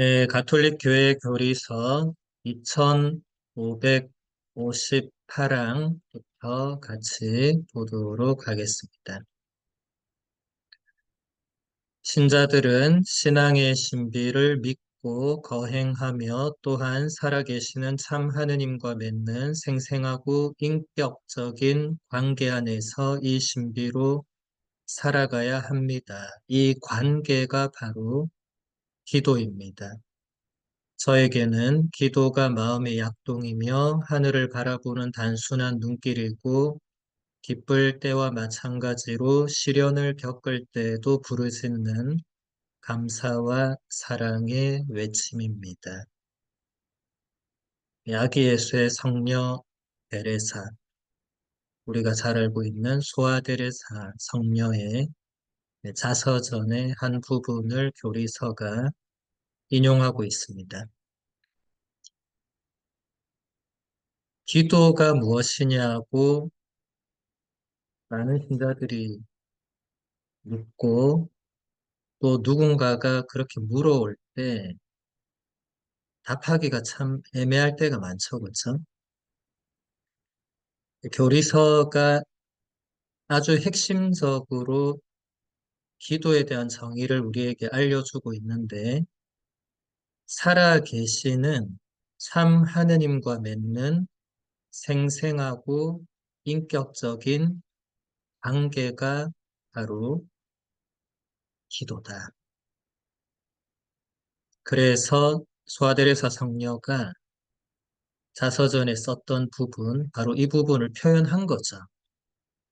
예, 가톨릭 교회 교리서 2558항부터 같이 보도록 하겠습니다. 신자들은 신앙의 신비를 믿고 거행하며 또한 살아계시는 참 하느님과 맺는 생생하고 인격적인 관계 안에서 이 신비로 살아가야 합니다. 이 관계가 바로 기도입니다. 저에게는 기도가 마음의 약동이며 하늘을 바라보는 단순한 눈길이고 기쁠 때와 마찬가지로 시련을 겪을 때에도 부르짖는 감사와 사랑의 외침입니다. 아기 예수의 성녀 데레사, 우리가 잘 알고 있는 소아 데레사 성녀의 자서전의 한 부분을 교리서가 인용하고 있습니다. 기도가 무엇이냐고 많은 신자들이 묻고 또 누군가가 그렇게 물어올 때 답하기가 참 애매할 때가 많죠, 그렇죠? 교리서가 아주 핵심적으로 기도에 대한 정의를 우리에게 알려주고 있는데 살아 계시는 참 하느님과 맺는 생생하고 인격적인 관계가 바로 기도다. 그래서 소아데레사 성녀가 자서전에 썼던 부분, 바로 이 부분을 표현한 거죠.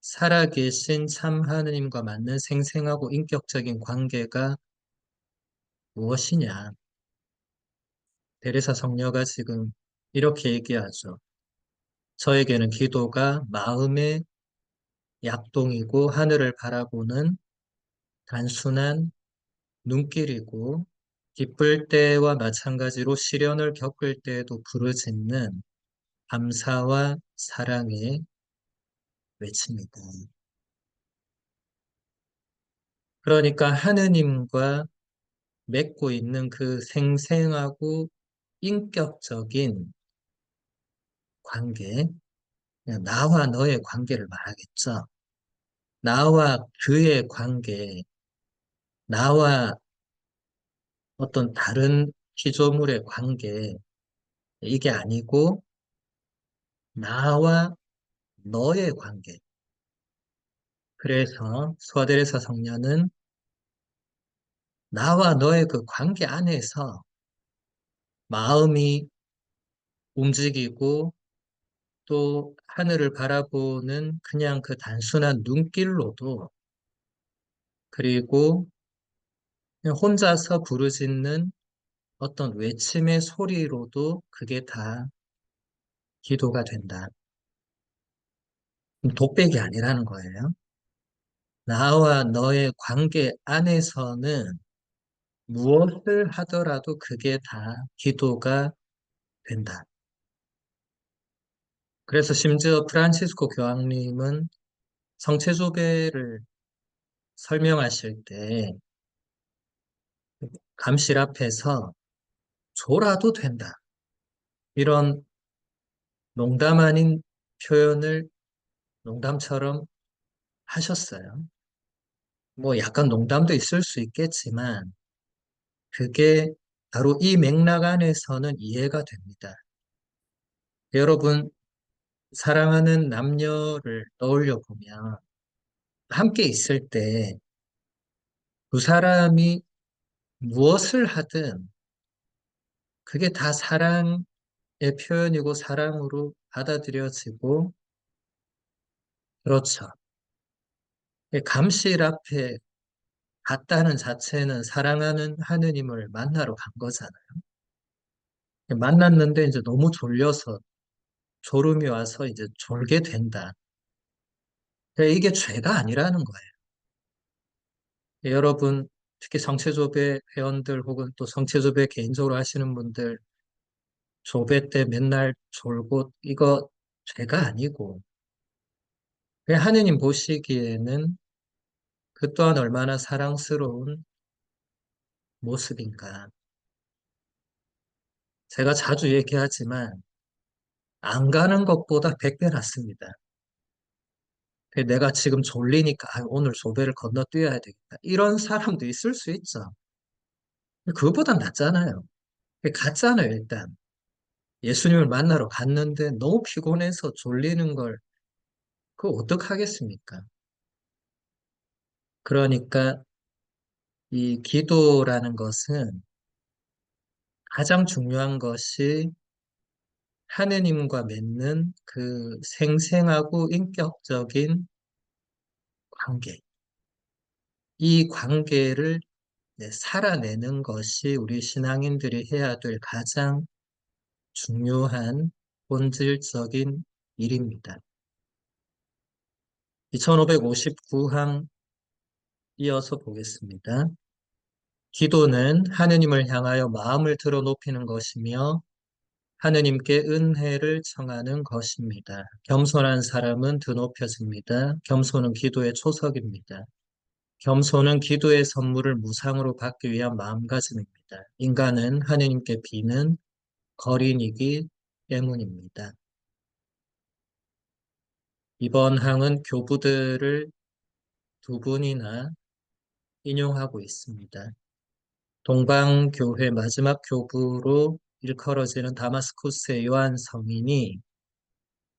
살아계신 참 하느님과 맞는 생생하고 인격적인 관계가 무엇이냐. 데레사 성녀가 지금 이렇게 얘기하죠. 저에게는 기도가 마음의 약동이고 하늘을 바라보는 단순한 눈길이고 기쁠 때와 마찬가지로 시련을 겪을 때에도 부르짖는 감사와 사랑의 외칩니다. 그러니까 하느님과 맺고 있는 그 생생하고 인격적인 관계, 그냥 나와 너의 관계를 말하겠죠. 나와 그의 관계, 나와 어떤 다른 피조물의 관계, 이게 아니고 나와 너의 관계. 그래서 소아데레사 성녀는 나와 너의 그 관계 안에서 마음이 움직이고 또 하늘을 바라보는 그냥 그 단순한 눈길로도 그리고 그냥 혼자서 부르짖는 어떤 외침의 소리로도 그게 다 기도가 된다. 독백이 아니라는 거예요. 나와 너의 관계 안에서는 무엇을 하더라도 그게 다 기도가 된다. 그래서 심지어 프란치스코 교황님은 성체조배를 설명하실 때 감실 앞에서 졸아도 된다. 이런 농담 아닌 표현을 농담처럼 하셨어요. 뭐 약간 농담도 있을 수 있겠지만 그게 바로 이 맥락 안에서는 이해가 됩니다. 여러분, 사랑하는 남녀를 떠올려 보면 함께 있을 때 두 사람이 무엇을 하든 그게 다 사랑의 표현이고 사랑으로 받아들여지고 그렇죠. 감실 앞에 갔다는 자체는 사랑하는 하느님을 만나러 간 거잖아요. 만났는데 이제 너무 졸려서 졸음이 와서 이제 졸게 된다. 이게 죄가 아니라는 거예요. 여러분, 특히 성체조배 회원들 혹은 또 성체조배 개인적으로 하시는 분들, 조배 때 맨날 졸고 이거 죄가 아니고, 그냥 하느님 보시기에는 그 또한 얼마나 사랑스러운 모습인가. 제가 자주 얘기하지만 안 가는 것보다 100배 낫습니다. 내가 지금 졸리니까 오늘 조배를 건너뛰어야 되겠다. 이런 사람도 있을 수 있죠. 그거보단 낫잖아요. 갔잖아요, 일단. 예수님을 만나러 갔는데 너무 피곤해서 졸리는 걸 그거 어떡하겠습니까? 그러니까 이 기도라는 것은 가장 중요한 것이 하느님과 맺는 그 생생하고 인격적인 관계. 이 관계를 살아내는 것이 우리 신앙인들이 해야 될 가장 중요한 본질적인 일입니다. 2559항 이어서 보겠습니다. 기도는 하느님을 향하여 마음을 들어 높이는 것이며 하느님께 은혜를 청하는 것입니다. 겸손한 사람은 드높여집니다. 겸손은 기도의 초석입니다. 겸손은 기도의 선물을 무상으로 받기 위한 마음가짐입니다. 인간은 하느님께 비는 거린이기 때문입니다. 이번 항은 교부들을 두 분이나 인용하고 있습니다. 동방교회 마지막 교부로 일컬어지는 다마스쿠스의 요한 성인이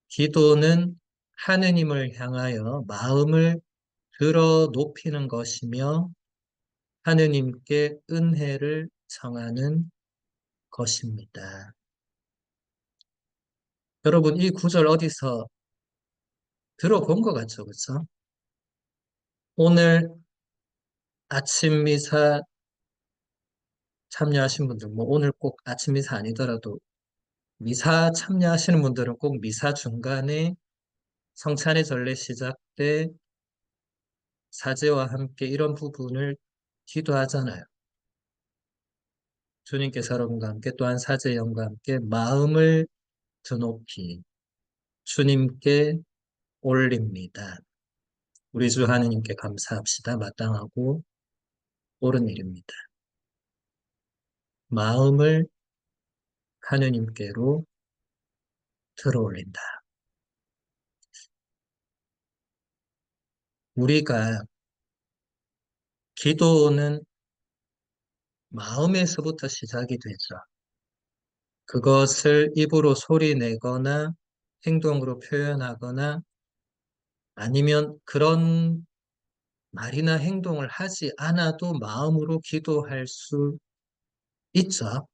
기도는 하느님을 향하여 마음을 들어 높이는 것이며 하느님께 은혜를 청하는 것입니다. 여러분, 이 구절 어디서 들어본 것 같죠? 그렇죠? 오늘 아침 미사 참여하신 분들, 뭐 오늘 꼭 아침 미사 아니더라도 미사 참여하시는 분들은 꼭 미사 중간에 성찬의 전례 시작 때 사제와 함께 이런 부분을 기도하잖아요. 주님께서 여러분과 함께 또한 사제 영과 함께 마음을 드높이 주님께 올립니다. 우리 주 하느님께 감사합시다. 마땅하고 옳은 일입니다. 마음을 하느님께로 들어올린다. 우리가 기도는 마음에서부터 시작이 되죠. 그것을 입으로 소리 내거나 행동으로 표현하거나 아니면 그런 말이나 행동을 하지 않아도 마음으로 기도할 수 있죠.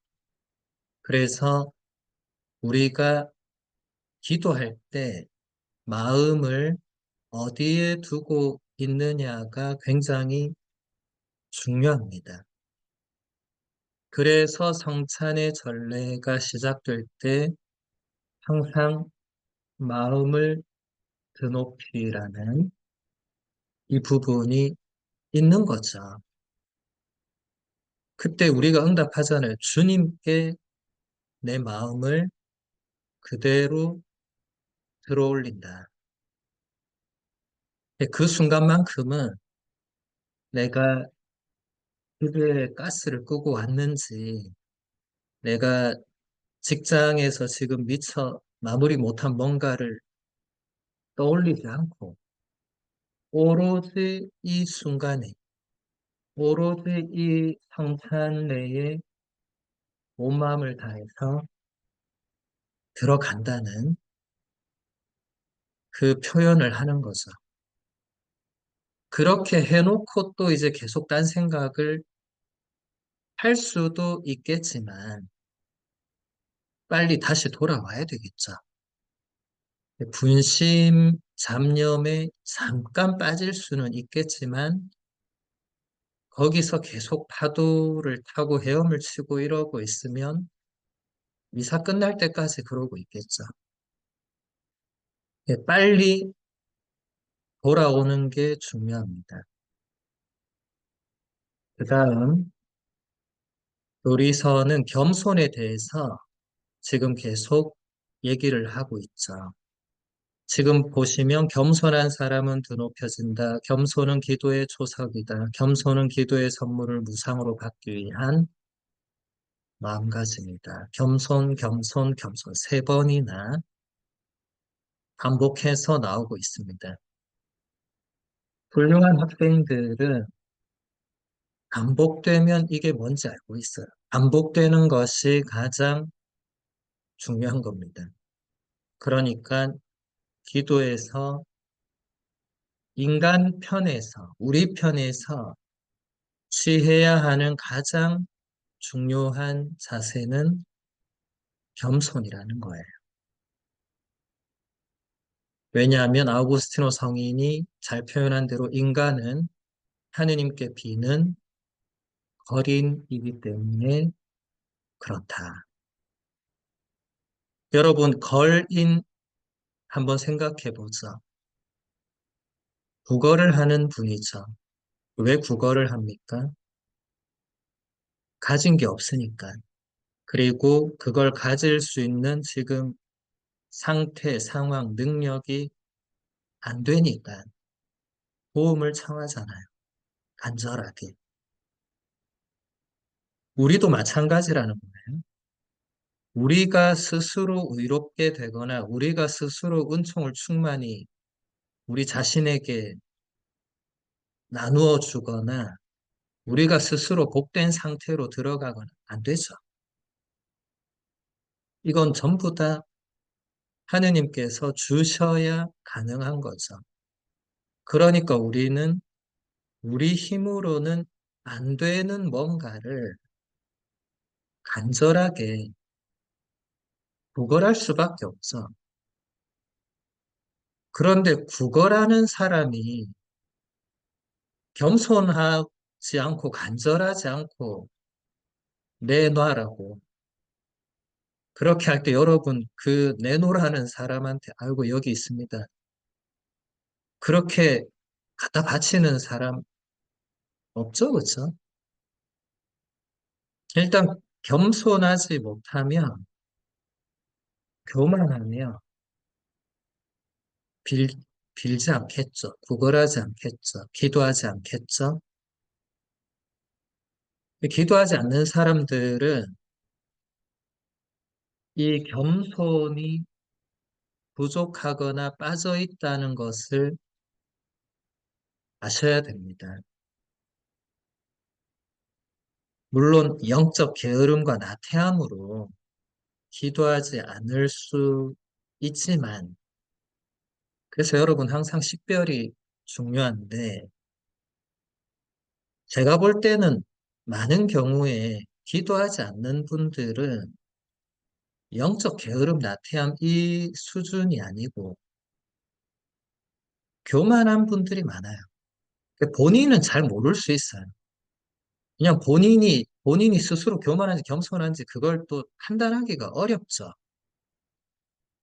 그래서 우리가 기도할 때 마음을 어디에 두고 있느냐가 굉장히 중요합니다. 그래서 성찬의 전례가 시작될 때 항상 마음을 드높이라는 이 부분이 있는 거죠. 그때 우리가 응답하잖아요. 주님께 내 마음을 그대로 들어올린다. 그 순간만큼은 내가 집에 가스를 끄고 왔는지, 내가 직장에서 지금 미처 마무리 못한 뭔가를 떠올리지 않고, 오로지 이 순간에, 오로지 이 성찬 내에 온 마음을 다해서 들어간다는 그 표현을 하는 거죠. 그렇게 해놓고 또 이제 계속 딴 생각을 할 수도 있겠지만, 빨리 다시 돌아와야 되겠죠. 분심, 잡념에 잠깐 빠질 수는 있겠지만, 거기서 계속 파도를 타고 헤엄을 치고 이러고 있으면, 미사 끝날 때까지 그러고 있겠죠. 빨리 돌아오는 게 중요합니다. 그 다음, 요리서는 겸손에 대해서 지금 계속 얘기를 하고 있죠. 지금 보시면 겸손한 사람은 드높여진다. 겸손은 기도의 초석이다. 겸손은 기도의 선물을 무상으로 받기 위한 마음가짐이다. 겸손, 겸손, 겸손 세 번이나 반복해서 나오고 있습니다. 훌륭한 학생들은 반복되면 이게 뭔지 알고 있어요. 반복되는 것이 가장 중요한 겁니다. 그러니까 기도에서 인간 편에서, 우리 편에서 취해야 하는 가장 중요한 자세는 겸손이라는 거예요. 왜냐하면 아우구스티노 성인이 잘 표현한 대로 인간은 하느님께 비는 거린이기 때문에 그렇다. 여러분, 걸인 한번 생각해 보죠. 국어를 하는 분이죠. 왜 국어를 합니까? 가진 게 없으니까. 그리고 그걸 가질 수 있는 지금 상태, 상황, 능력이 안 되니까 도움을 청하잖아요. 간절하게. 우리도 마찬가지라는 거예요. 우리가 스스로 의롭게 되거나 우리가 스스로 은총을 충만히 우리 자신에게 나누어 주거나 우리가 스스로 복된 상태로 들어가거나 안 되죠. 이건 전부 다 하느님께서 주셔야 가능한 거죠. 그러니까 우리는 우리 힘으로는 안 되는 뭔가를 간절하게 구걸할 수밖에 없어. 그런데 구걸하는 사람이 겸손하지 않고 간절하지 않고 내놔라고. 그렇게 할 때 여러분 그 내놓으라는 사람한테 알고 여기 있습니다. 그렇게 갖다 바치는 사람 없죠, 그렇죠? 일단 겸손하지 못하면 교만하며 빌, 빌지 않겠죠. 구걸하지 않겠죠. 기도하지 않겠죠. 기도하지 않는 사람들은 이 겸손이 부족하거나 빠져 있다는 것을 아셔야 됩니다. 물론 영적 게으름과 나태함으로 기도하지 않을 수 있지만, 그래서 여러분 항상 식별이 중요한데, 제가 볼 때는 많은 경우에 기도하지 않는 분들은 영적 게으름, 나태함 이 수준이 아니고 교만한 분들이 많아요. 본인은 잘 모를 수 있어요. 그냥 본인이 스스로 교만한지 겸손한지 그걸 또 판단하기가 어렵죠.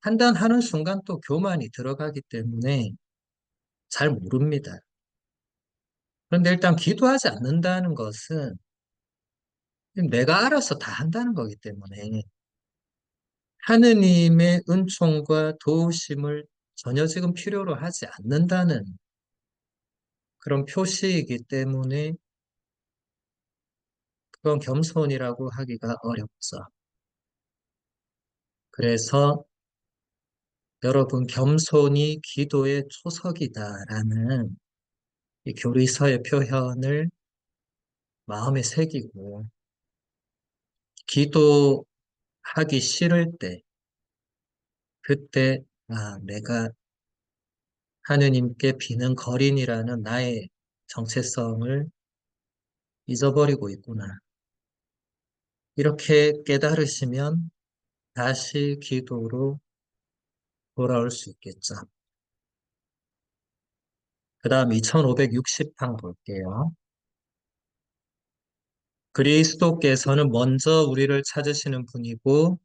판단하는 순간 또 교만이 들어가기 때문에 잘 모릅니다. 그런데 일단 기도하지 않는다는 것은 내가 알아서 다 한다는 거기 때문에 하느님의 은총과 도우심을 전혀 지금 필요로 하지 않는다는 그런 표시이기 때문에 그건 겸손이라고 하기가 어렵죠. 그래서 여러분 겸손이 기도의 초석이다라는 이 교리서의 표현을 마음에 새기고 기도하기 싫을 때 그때 내가 하느님께 비는 거린이라는 나의 정체성을 잊어버리고 있구나. 이렇게 깨달으시면 다시 기도로 돌아올 수 있겠죠. 그 다음 2560방 볼게요. 그리스도께서는 먼저 우리를 찾으시는 분이고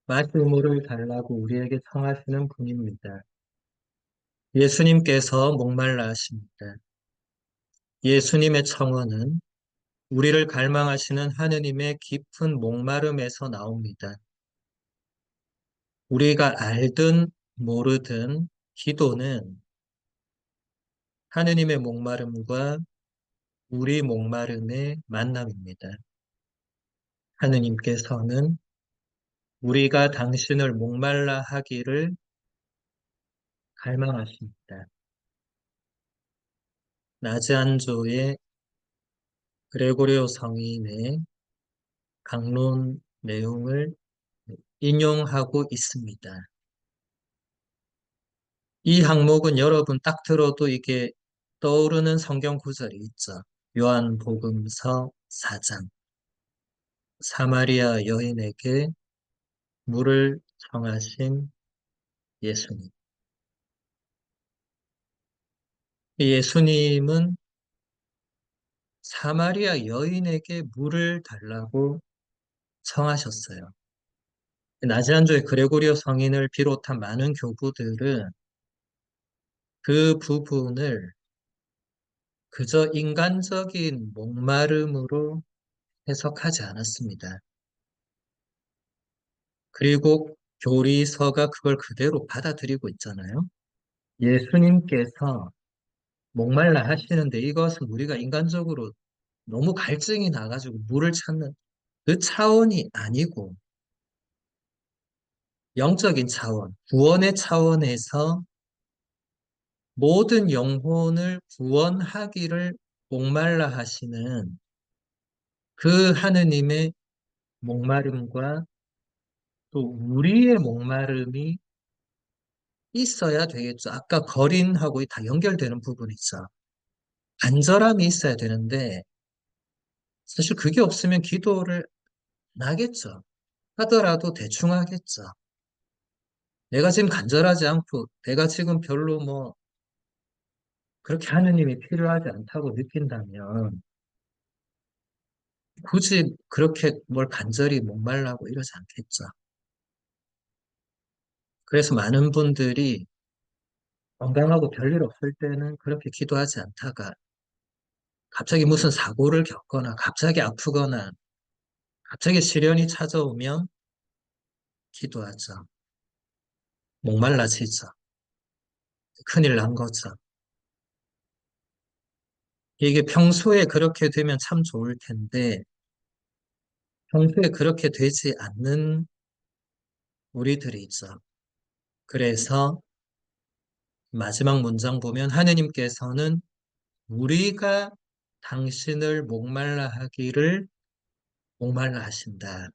말씀을 달라고 우리에게 청하시는 분입니다. 예수님께서 목말라 하십니다. 예수님의 청원은 우리를 갈망하시는 하느님의 깊은 목마름에서 나옵니다. 우리가 알든 모르든 기도는 하느님의 목마름과 우리 목마름의 만남입니다. 하느님께서는 우리가 당신을 목말라 하기를 갈망하십니다. 나지안조의 그레고리오 성인의 강론 내용을 인용하고 있습니다. 이 항목은 여러분 딱 들어도 이게 떠오르는 성경 구절이 있죠. 요한복음서 4장. 사마리아 여인에게 물을 청하신 예수님. 이 예수님은 사마리아 여인에게 물을 달라고 청하셨어요. 나지안조의 그레고리오 성인을 비롯한 많은 교부들은 그 부분을 그저 인간적인 목마름으로 해석하지 않았습니다. 그리고 교리서가 그걸 그대로 받아들이고 있잖아요. 예수님께서 목말라 하시는데 이것은 우리가 인간적으로 너무 갈증이 나가지고 물을 찾는 그 차원이 아니고 영적인 차원, 구원의 차원에서 모든 영혼을 구원하기를 목말라 하시는 그 하느님의 목마름과 또 우리의 목마름이 있어야 되겠죠. 아까 거린하고 다 연결되는 부분이 있어. 간절함이 있어야 되는데 사실 그게 없으면 기도를 안 하겠죠. 하더라도 대충 하겠죠. 내가 지금 간절하지 않고 내가 지금 별로 뭐 그렇게 하느님이 필요하지 않다고 느낀다면 굳이 그렇게 뭘 간절히 목말라고 이러지 않겠죠. 그래서 많은 분들이 건강하고 별일 없을 때는 그렇게 기도하지 않다가 갑자기 무슨 사고를 겪거나 갑자기 아프거나 갑자기 시련이 찾아오면 기도하죠. 목말라지죠. 큰일 난 거죠. 이게 평소에 그렇게 되면 참 좋을 텐데 평소에 그렇게 되지 않는 우리들이 있죠. 그래서 마지막 문장 보면 하느님께서는 우리가 당신을 목말라 하기를 목말라 하신다.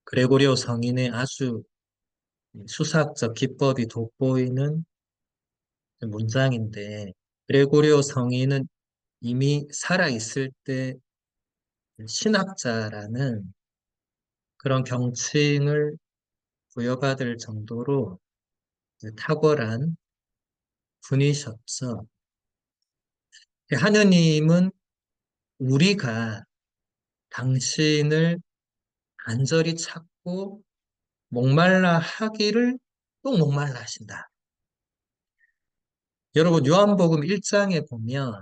그레고리오 성인의 아주 수사학적 기법이 돋보이는 문장인데 그레고리오 성인은 이미 살아있을 때 신학자라는 그런 경칭을 부여받을 정도로 탁월한 분이셨죠. 하느님은 우리가 당신을 간절히 찾고 목말라 하기를 또 목말라 하신다. 여러분, 요한복음 1장에 보면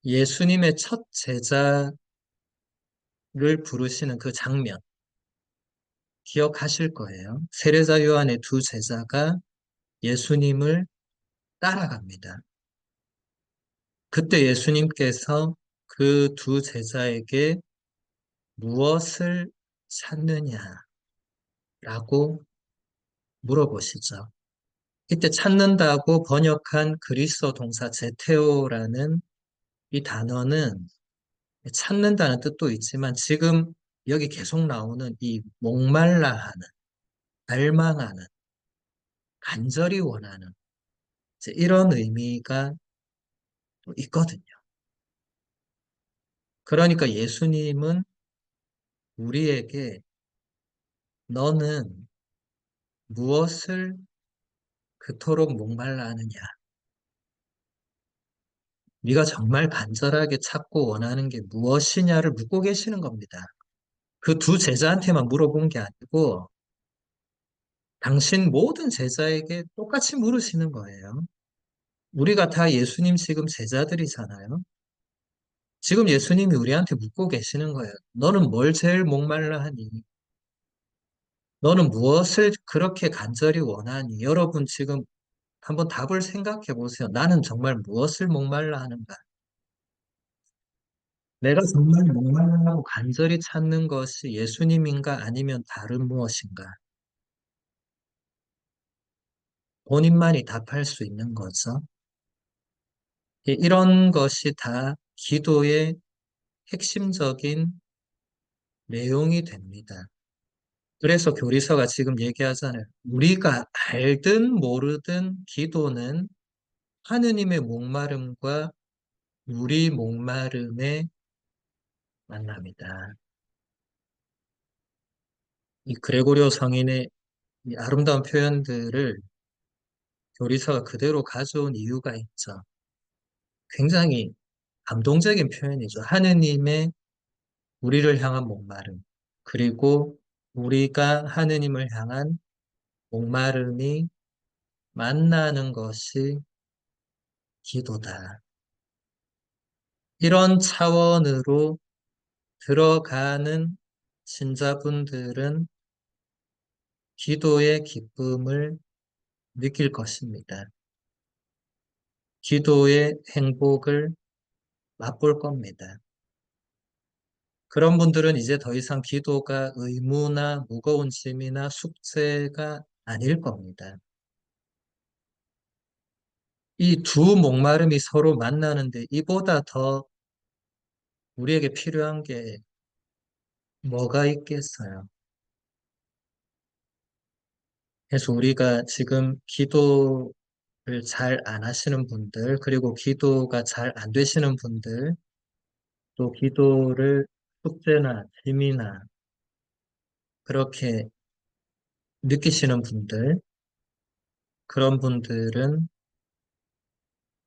예수님의 첫 제자를 부르시는 그 장면 기억하실 거예요. 세례자 요한의 두 제자가 예수님을 따라갑니다. 그때 예수님께서 그 두 제자에게 무엇을 찾느냐라고 물어보시죠. 이때 찾는다고 번역한 그리스어 동사 제테오라는 이 단어는 찾는다는 뜻도 있지만 지금 여기 계속 나오는 이 목말라하는, 갈망하는, 간절히 원하는 이제 이런 의미가 또 있거든요. 그러니까 예수님은 우리에게 너는 무엇을 그토록 목말라 하느냐? 네가 정말 간절하게 찾고 원하는 게 무엇이냐를 묻고 계시는 겁니다. 그 두 제자한테만 물어본 게 아니고 당신 모든 제자에게 똑같이 물으시는 거예요. 우리가 다 예수님 지금 제자들이잖아요. 지금 예수님이 우리한테 묻고 계시는 거예요. 너는 뭘 제일 목말라 하니? 너는 무엇을 그렇게 간절히 원하니? 여러분 지금 한번 답을 생각해 보세요. 나는 정말 무엇을 목말라 하는가? 내가 정말 목말라하고 간절히 찾는 것이 예수님인가 아니면 다른 무엇인가? 본인만이 답할 수 있는 거죠. 이런 것이 다 기도의 핵심적인 내용이 됩니다. 그래서 교리서가 지금 얘기하잖아요. 우리가 알든 모르든 기도는 하느님의 목마름과 우리 목마름의 만남이다. 이 그레고리오 성인의 이 아름다운 표현들을 교리서가 그대로 가져온 이유가 있죠. 굉장히 감동적인 표현이죠. 하느님의 우리를 향한 목마름, 그리고 우리가 하느님을 향한 목마름이 만나는 것이 기도다. 이런 차원으로 들어가는 신자분들은 기도의 기쁨을 느낄 것입니다. 기도의 행복을 맛볼 겁니다. 그런 분들은 이제 더 이상 기도가 의무나 무거운 짐이나 숙제가 아닐 겁니다. 이 두 목마름이 서로 만나는데 이보다 더 우리에게 필요한 게 뭐가 있겠어요? 그래서 우리가 지금 기도를 잘 안 하시는 분들, 그리고 기도가 잘 안 되시는 분들, 또 기도를 숙제나 짐이나 그렇게 느끼시는 분들, 그런 분들은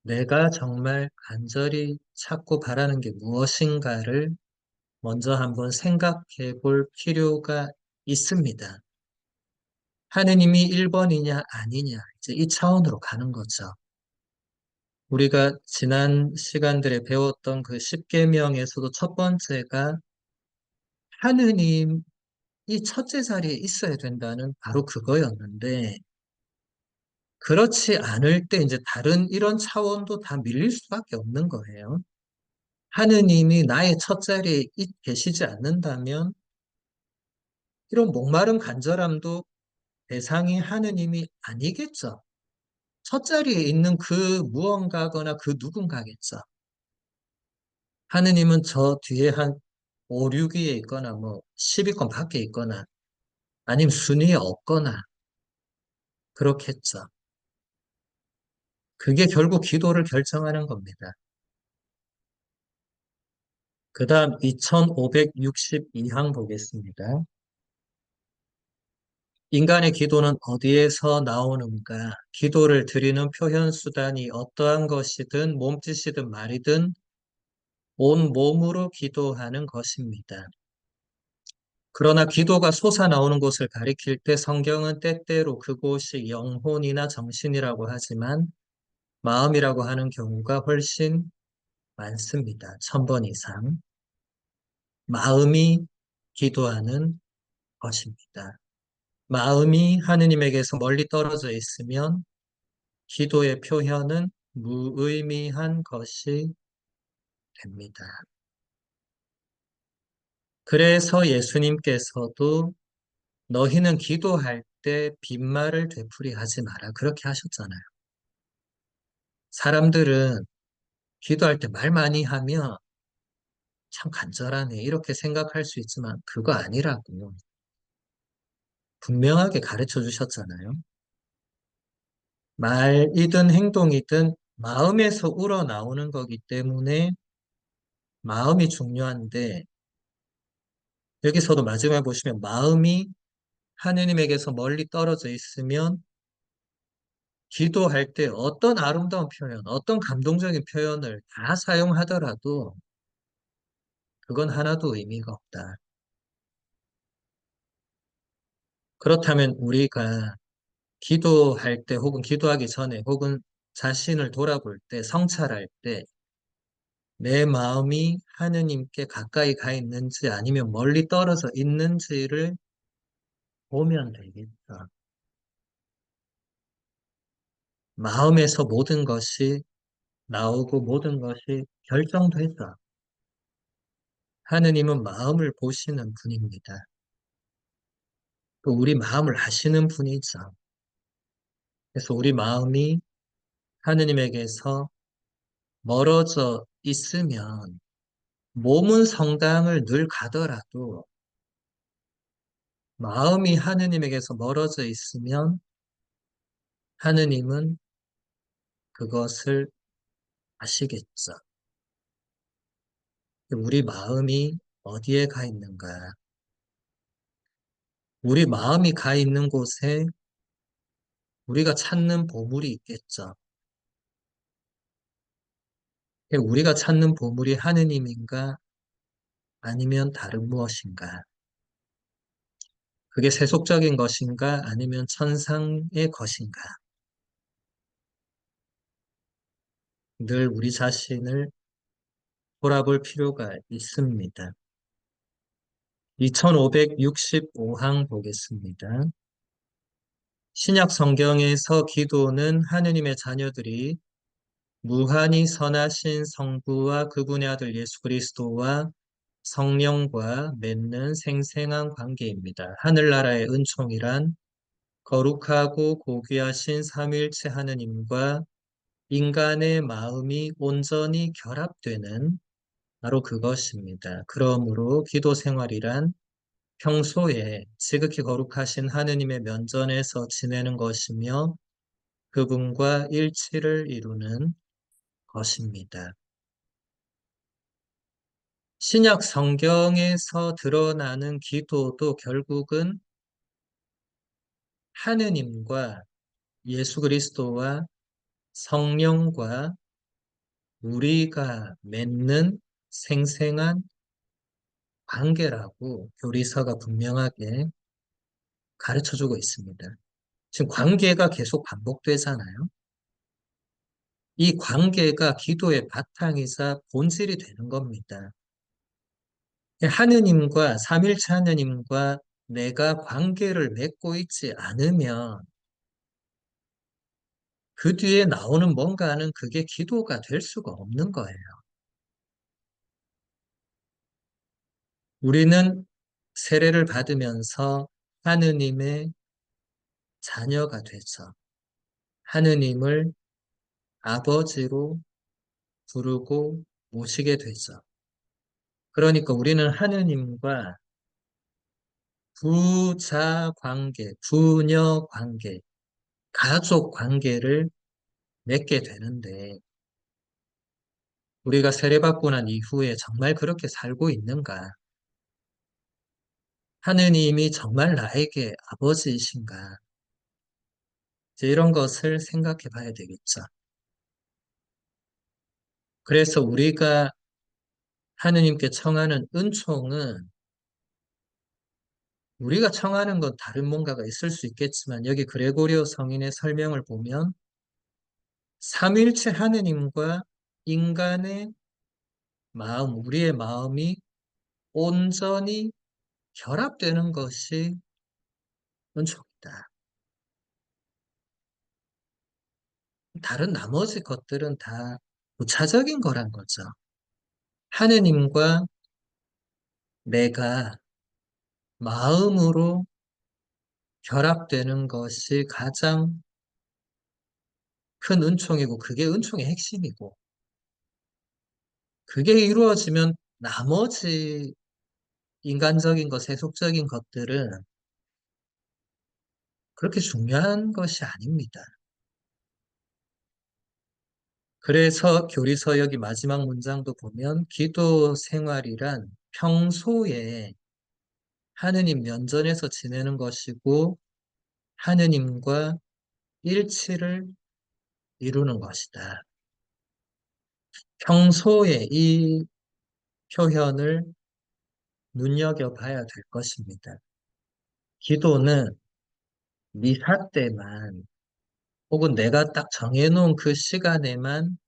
내가 정말 간절히 찾고 바라는 게 무엇인가를 먼저 한번 생각해 볼 필요가 있습니다. 하느님이 1번이냐 아니냐 이제 이 차원으로 가는 거죠. 우리가 지난 시간들에 배웠던 그 십계명에서도 첫 번째가 하느님이 첫째 자리에 있어야 된다는 바로 그거였는데 그렇지 않을 때 이제 다른 이런 차원도 다 밀릴 수밖에 없는 거예요. 하느님이 나의 첫 자리에 계시지 않는다면 이런 목마른 간절함도 대상이 하느님이 아니겠죠. 첫 자리에 있는 그 무언가거나 그 누군가겠죠. 하느님은 저 뒤에 한 5, 6위에 있거나 뭐 10위권 밖에 있거나 아니면 순위에 없거나 그렇겠죠. 그게 결국 기도를 결정하는 겁니다. 그 다음 2562항 보겠습니다. 인간의 기도는 어디에서 나오는가? 기도를 드리는 표현 수단이 어떠한 것이든 몸짓이든 말이든 온 몸으로 기도하는 것입니다. 그러나 기도가 솟아나오는 곳을 가리킬 때 성경은 때때로 그곳이 영혼이나 정신이라고 하지만 마음이라고 하는 경우가 훨씬 많습니다. 1000번 이상. 마음이 기도하는 것입니다. 마음이 하느님에게서 멀리 떨어져 있으면 기도의 표현은 무의미한 것이 됩니다. 그래서 예수님께서도 너희는 기도할 때 빈말을 되풀이하지 마라. 그렇게 하셨잖아요. 사람들은 기도할 때 말 많이 하면 참 간절하네. 이렇게 생각할 수 있지만 그거 아니라고 분명하게 가르쳐 주셨잖아요. 말이든 행동이든 마음에서 우러나오는 거기 때문에 마음이 중요한데 여기서도 마지막에 보시면 마음이 하느님에게서 멀리 떨어져 있으면 기도할 때 어떤 아름다운 표현, 어떤 감동적인 표현을 다 사용하더라도 그건 하나도 의미가 없다. 그렇다면 우리가 기도할 때 혹은 기도하기 전에 혹은 자신을 돌아볼 때 성찰할 때 내 마음이 하느님께 가까이 가 있는지 아니면 멀리 떨어져 있는지를 보면 되겠다. 마음에서 모든 것이 나오고 모든 것이 결정되다. 하느님은 마음을 보시는 분입니다. 또 우리 마음을 아시는 분이죠. 그래서 우리 마음이 하느님에게서 멀어져 있으면 몸은 성당을 늘 가더라도 마음이 하느님에게서 멀어져 있으면 하느님은 그것을 아시겠죠. 우리 마음이 어디에 가 있는가? 우리 마음이 가 있는 곳에 우리가 찾는 보물이 있겠죠. 우리가 찾는 보물이 하느님인가? 아니면 다른 무엇인가? 그게 세속적인 것인가? 아니면 천상의 것인가? 늘 우리 자신을 돌아볼 필요가 있습니다. 2565항 보겠습니다. 신약 성경에서 기도는 하느님의 자녀들이 무한히 선하신 성부와 그분의 아들 예수 그리스도와 성령과 맺는 생생한 관계입니다. 하늘나라의 은총이란 거룩하고 고귀하신 삼위일체 하느님과 인간의 마음이 온전히 결합되는 바로 그것입니다. 그러므로 기도 생활이란 평소에 지극히 거룩하신 하느님의 면전에서 지내는 것이며 그분과 일치를 이루는 것입니다. 신약 성경에서 드러나는 기도도 결국은 하느님과 예수 그리스도와 성령과 우리가 맺는 생생한 관계라고 교리서가 분명하게 가르쳐주고 있습니다. 지금 관계가 계속 반복되잖아요. 이 관계가 기도의 바탕이자 본질이 되는 겁니다. 하느님과 삼일체 하느님과 내가 관계를 맺고 있지 않으면 그 뒤에 나오는 뭔가는 그게 기도가 될 수가 없는 거예요. 우리는 세례를 받으면서 하느님의 자녀가 되죠. 하느님을 아버지로 부르고 모시게 되죠. 그러니까 우리는 하느님과 부자 관계, 부녀 관계, 가족 관계를 맺게 되는데 우리가 세례받고 난 이후에 정말 그렇게 살고 있는가? 하느님이 정말 나에게 아버지이신가? 이제 이런 것을 생각해 봐야 되겠죠. 그래서 우리가 하느님께 청하는 은총은 우리가 청하는 건 다른 뭔가가 있을 수 있겠지만 여기 그레고리오 성인의 설명을 보면 삼위일체 하느님과 인간의 마음, 우리의 마음이 온전히 결합되는 것이 은총이다. 다른 나머지 것들은 다 부차적인 거란 거죠. 하느님과 내가 마음으로 결합되는 것이 가장 큰 은총이고 그게 은총의 핵심이고 그게 이루어지면 나머지 인간적인 것, 세속적인 것들은 그렇게 중요한 것이 아닙니다. 그래서 교리서 여기 마지막 문장도 보면 기도 생활이란 평소에 하느님 면전에서 지내는 것이고 하느님과 일치를 이루는 것이다. 평소에 이 표현을 눈여겨봐야 될 것입니다. 기도는 미사 때만 혹은 내가 딱 정해놓은 그 시간에만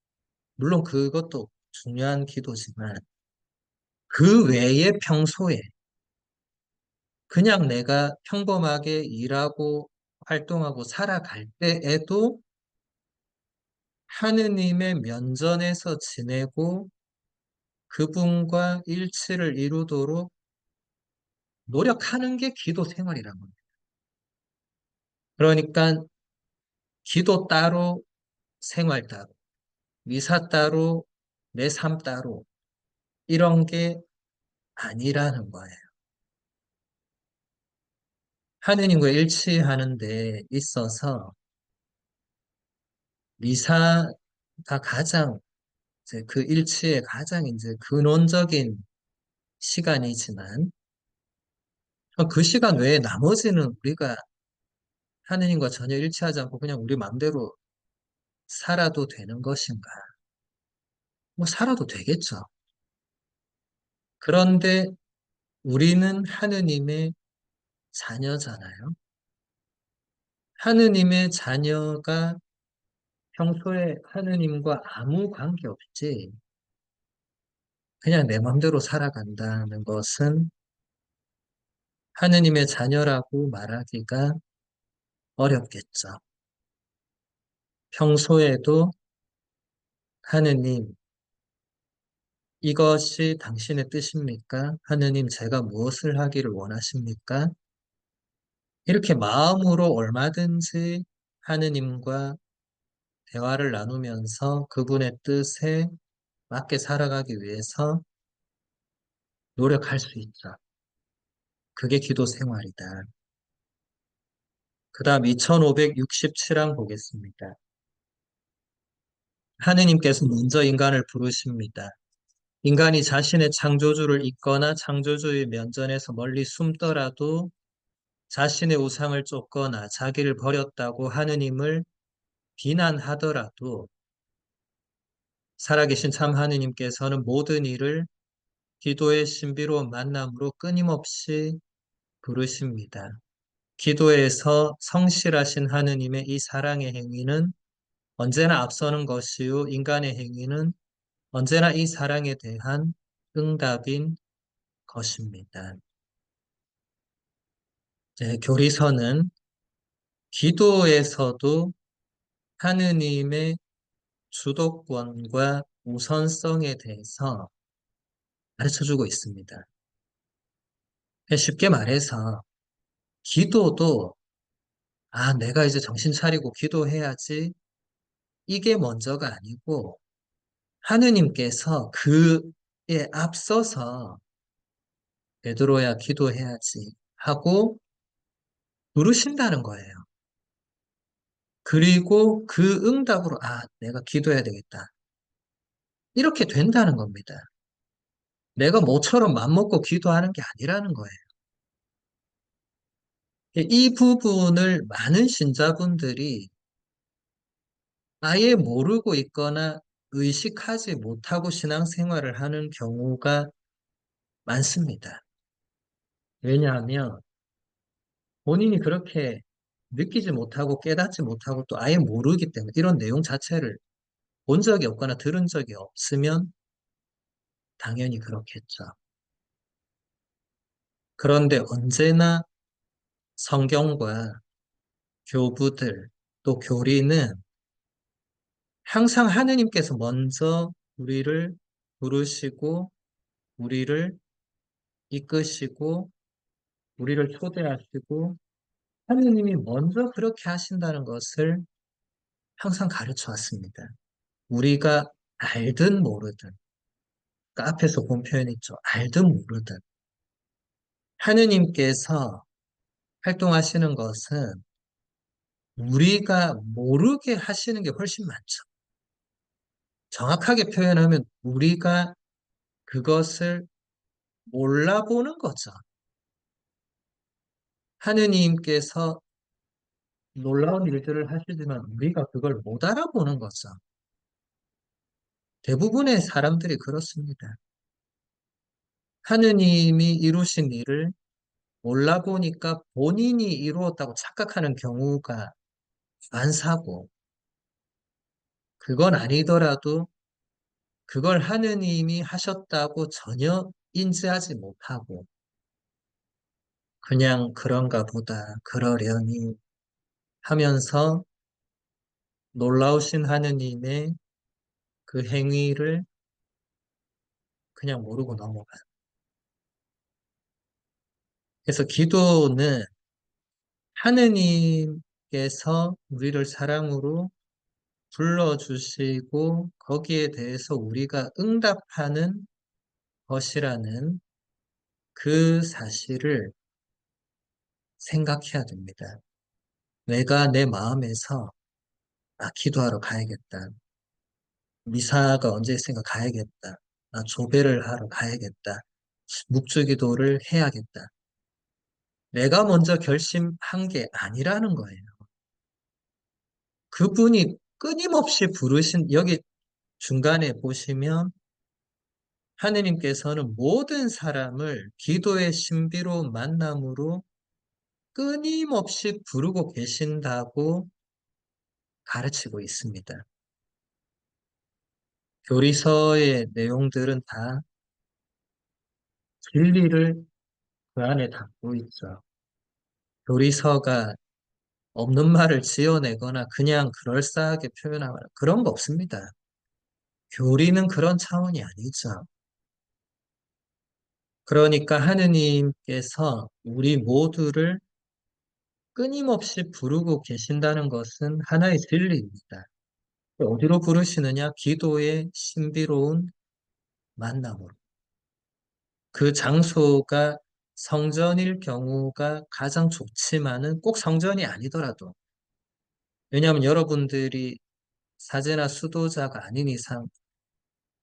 물론 그것도 중요한 기도지만 그 외에 평소에 그냥 내가 평범하게 일하고 활동하고 살아갈 때에도 하느님의 면전에서 지내고 그분과 일치를 이루도록 노력하는 게 기도 생활이란 겁니다. 그러니까 기도 따로, 생활 따로, 미사 따로, 내 삶 따로, 이런 게 아니라는 거예요. 하느님과 일치하는 데 있어서 미사가 가장 이제 그 일치의 가장 이제 근원적인 시간이지만 그 시간 외에 나머지는 우리가 하느님과 전혀 일치하지 않고 그냥 우리 마음대로 살아도 되는 것인가? 뭐 살아도 되겠죠. 그런데 우리는 하느님의 자녀잖아요. 하느님의 자녀가 평소에 하느님과 아무 관계 없이 그냥 내 마음대로 살아간다는 것은 하느님의 자녀라고 말하기가 어렵겠죠. 평소에도 하느님, 이것이 당신의 뜻입니까? 하느님, 제가 무엇을 하기를 원하십니까? 이렇게 마음으로 얼마든지 하느님과 대화를 나누면서 그분의 뜻에 맞게 살아가기 위해서 노력할 수 있죠. 그게 기도 생활이다. 그 다음 2567항 보겠습니다. 하느님께서 먼저 인간을 부르십니다. 인간이 자신의 창조주를 잊거나 창조주의 면전에서 멀리 숨더라도 자신의 우상을 쫓거나 자기를 버렸다고 하느님을 비난하더라도 살아계신 참 하느님께서는 모든 일을 기도의 신비로운 만남으로 끊임없이 부르십니다. 기도에서 성실하신 하느님의 이 사랑의 행위는 언제나 앞서는 것이요. 인간의 행위는 언제나 이 사랑에 대한 응답인 것입니다. 교리서는 기도에서도 하느님의 주도권과 우선성에 대해서 가르쳐주고 있습니다. 쉽게 말해서 기도도 내가 이제 정신 차리고 기도해야지 이게 먼저가 아니고 하느님께서 그에 앞서서 베드로야 기도해야지 하고 부르신다는 거예요. 그리고 그 응답으로 내가 기도해야 되겠다. 이렇게 된다는 겁니다. 내가 모처럼 맘먹고 기도하는 게 아니라는 거예요. 이 부분을 많은 신자분들이 아예 모르고 있거나 의식하지 못하고 신앙생활을 하는 경우가 많습니다. 왜냐하면 본인이 그렇게 느끼지 못하고 깨닫지 못하고 또 아예 모르기 때문에 이런 내용 자체를 본 적이 없거나 들은 적이 없으면 당연히 그렇겠죠. 그런데 언제나 성경과 교부들 또 교리는 항상 하느님께서 먼저 우리를 부르시고 우리를 이끄시고 우리를 초대하시고 하느님이 먼저 그렇게 하신다는 것을 항상 가르쳐 왔습니다. 우리가 알든 모르든 그 앞에서 본 표현 있죠. 알든 모르든 하느님께서 활동하시는 것은 우리가 모르게 하시는 게 훨씬 많죠. 정확하게 표현하면 우리가 그것을 몰라보는 거죠. 하느님께서 놀라운 일들을 하시지만 우리가 그걸 못 알아보는 거죠. 대부분의 사람들이 그렇습니다. 하느님이 이루신 일을 몰라보니까 본인이 이루었다고 착각하는 경우가 많사고, 그건 아니더라도 그걸 하느님이 하셨다고 전혀 인지하지 못하고, 그냥 그런가 보다, 그러려니 하면서 놀라우신 하느님의 그 행위를 그냥 모르고 넘어가. 그래서 기도는 하느님께서 우리를 사랑으로 불러주시고 거기에 대해서 우리가 응답하는 것이라는 그 사실을 생각해야 됩니다. 내가 내 마음에서 기도하러 가야겠다. 미사가 언제 있으니까 가야겠다. 조배를 하러 가야겠다. 묵주기도를 해야겠다. 내가 먼저 결심한 게 아니라는 거예요. 그분이 끊임없이 부르신, 여기 중간에 보시면 하느님께서는 모든 사람을 기도의 신비로운 만남으로 끊임없이 부르고 계신다고 가르치고 있습니다. 교리서의 내용들은 다 진리를 그 안에 담고 있죠. 교리서가 없는 말을 지어내거나 그냥 그럴싸하게 표현하거나 그런 거 없습니다. 교리는 그런 차원이 아니죠. 그러니까 하느님께서 우리 모두를 끊임없이 부르고 계신다는 것은 하나의 진리입니다. 어디로 부르시느냐? 기도의 신비로운 만남으로. 그 장소가 성전일 경우가 가장 좋지만은 꼭 성전이 아니더라도. 왜냐하면 여러분들이 사제나 수도자가 아닌 이상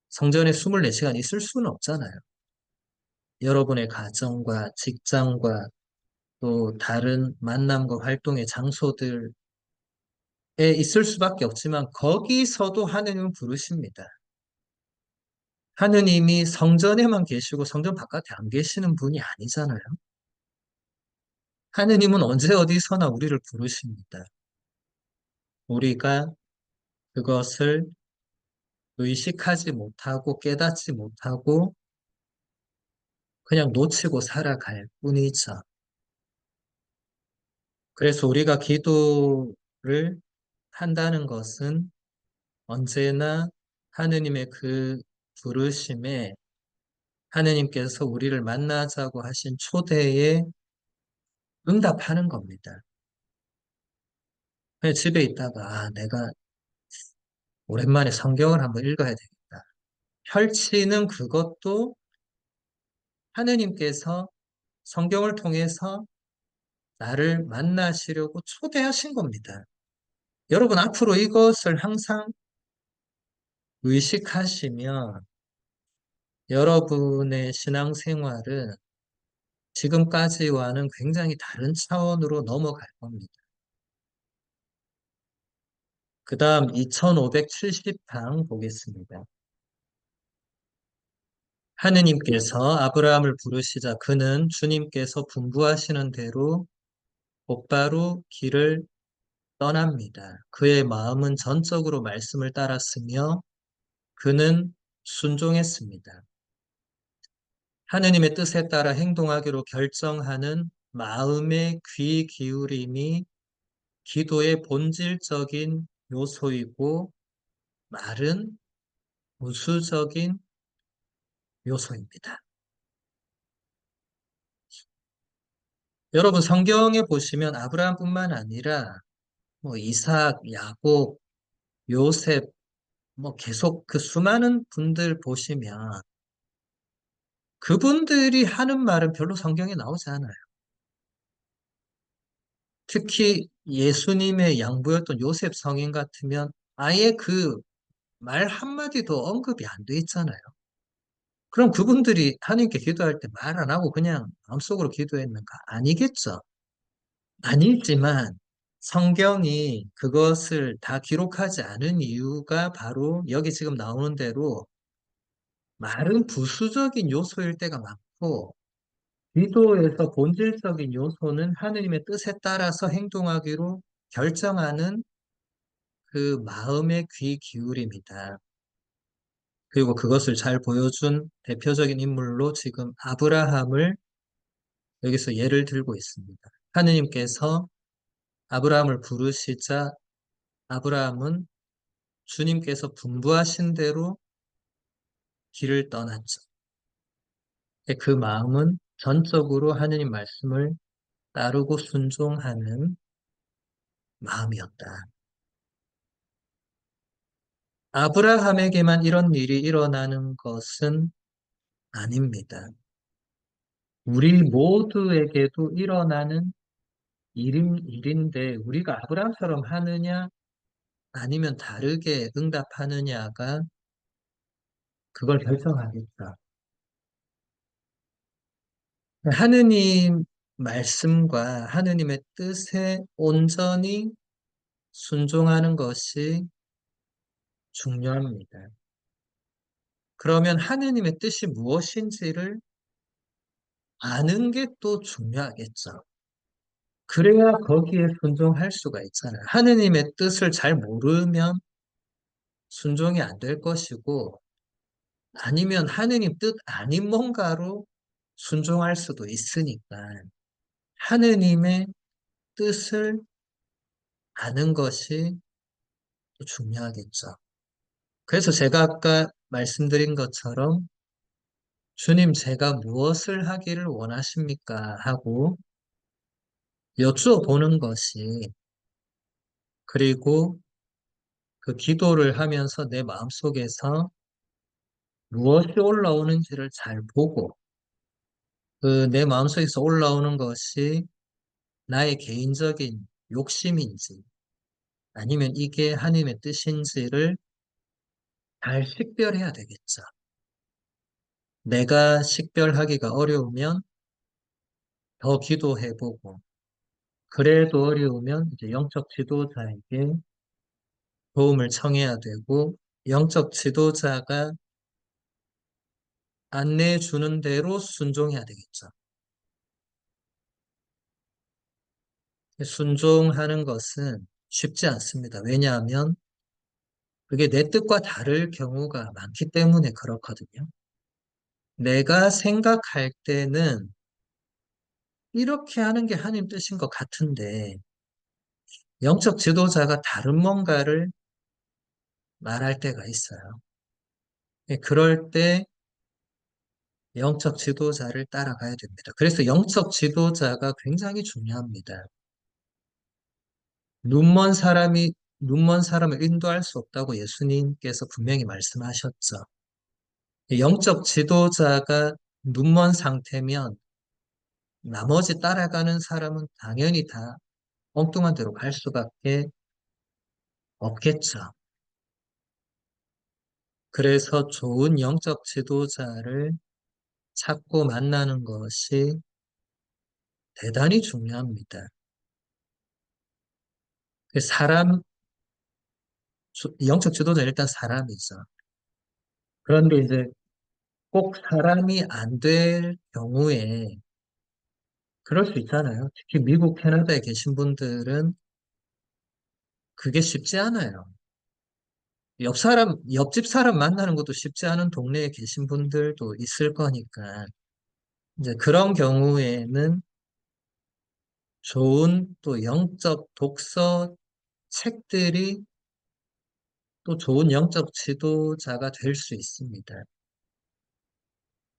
성전에 24시간 있을 수는 없잖아요. 여러분의 가정과 직장과 또 다른 만남과 활동의 장소들에 있을 수밖에 없지만 거기서도 하느님은 부르십니다. 하느님이 성전에만 계시고 성전 바깥에 안 계시는 분이 아니잖아요. 하느님은 언제 어디서나 우리를 부르십니다. 우리가 그것을 의식하지 못하고 깨닫지 못하고 그냥 놓치고 살아갈 뿐이죠. 그래서 우리가 기도를 한다는 것은 언제나 하느님의 그 부르심에 하느님께서 우리를 만나자고 하신 초대에 응답하는 겁니다. 그냥 집에 있다가 내가 오랜만에 성경을 한번 읽어야 되겠다. 펼치는 그것도 하느님께서 성경을 통해서 나를 만나시려고 초대하신 겁니다. 여러분 앞으로 이것을 항상 의식하시면 여러분의 신앙생활은 지금까지와는 굉장히 다른 차원으로 넘어갈 겁니다. 그 다음 2570장 보겠습니다. 하느님께서 아브라함을 부르시자 그는 주님께서 분부하시는 대로 곧바로 길을 떠납니다. 그의 마음은 전적으로 말씀을 따랐으며 그는 순종했습니다. 하느님의 뜻에 따라 행동하기로 결정하는 마음의 귀 기울임이 기도의 본질적인 요소이고 말은 부수적인 요소입니다. 여러분 성경에 보시면 아브라함뿐만 아니라 이삭, 야곱, 요셉 계속 그 수많은 분들 보시면 그분들이 하는 말은 별로 성경에 나오지 않아요. 특히 예수님의 양부였던 요셉 성인 같으면 아예 그 말 한마디도 언급이 안 돼 있잖아요. 그럼 그분들이 하나님께 기도할 때 말 안 하고 그냥 마음속으로 기도했는가? 아니겠죠. 아니지만 성경이 그것을 다 기록하지 않은 이유가 바로 여기 지금 나오는 대로 말은 부수적인 요소일 때가 많고 기도에서 본질적인 요소는 하느님의 뜻에 따라서 행동하기로 결정하는 그 마음의 귀 기울임이다. 그리고 그것을 잘 보여준 대표적인 인물로 지금 아브라함을 여기서 예를 들고 있습니다. 하느님께서 아브라함을 부르시자 아브라함은 주님께서 분부하신 대로 길을 떠났죠. 그 마음은 전적으로 하느님 말씀을 따르고 순종하는 마음이었다. 아브라함에게만 이런 일이 일어나는 것은 아닙니다. 우리 모두에게도 일어나는 일인데 우리가 아브라함처럼 하느냐 아니면 다르게 응답하느냐가 그걸 결정하겠다. 하느님 말씀과 하느님의 뜻에 온전히 순종하는 것이 중요합니다. 그러면 하느님의 뜻이 무엇인지를 아는 게 또 중요하겠죠. 그래야 거기에 순종할 수가 있잖아요. 하느님의 뜻을 잘 모르면 순종이 안 될 것이고, 아니면 하느님 뜻 아닌 뭔가로 순종할 수도 있으니까, 하느님의 뜻을 아는 것이 또 중요하겠죠. 그래서 제가 아까 말씀드린 것처럼, 주님, 제가 무엇을 하기를 원하십니까? 하고 여쭈어보는 것이, 그리고 그 기도를 하면서 내 마음속에서 무엇이 올라오는지를 잘 보고, 그 내 마음속에서 올라오는 것이 나의 개인적인 욕심인지, 아니면 이게 하나님의 뜻인지를 잘 식별해야 되겠죠. 내가 식별하기가 어려우면 더 기도해보고, 그래도 어려우면 이제 영적 지도자에게 도움을 청해야 되고, 영적 지도자가 안내해 주는 대로 순종해야 되겠죠. 순종하는 것은 쉽지 않습니다. 왜냐하면 그게 내 뜻과 다를 경우가 많기 때문에 그렇거든요. 내가 생각할 때는 이렇게 하는 게 하나님 뜻인 것 같은데, 영적 지도자가 다른 뭔가를 말할 때가 있어요. 그럴 때 영적 지도자를 따라가야 됩니다. 그래서 영적 지도자가 굉장히 중요합니다. 눈먼 사람을 인도할 수 없다고 예수님께서 분명히 말씀하셨죠. 영적 지도자가 눈먼 상태면 나머지 따라가는 사람은 당연히 다 엉뚱한 데로 갈 수밖에 없겠죠. 그래서 좋은 영적 지도자를 찾고 만나는 것이 대단히 중요합니다. 그 영적 지도자는 일단 사람이죠. 그런데 이제 꼭 사람이 안 될 경우에 그럴 수 있잖아요. 특히 미국, 캐나다에 계신 분들은 그게 쉽지 않아요. 옆집 사람 만나는 것도 쉽지 않은 동네에 계신 분들도 있을 거니까. 이제 그런 경우에는 좋은 또 영적 독서 책들이 또 좋은 영적 지도자가 될 수 있습니다.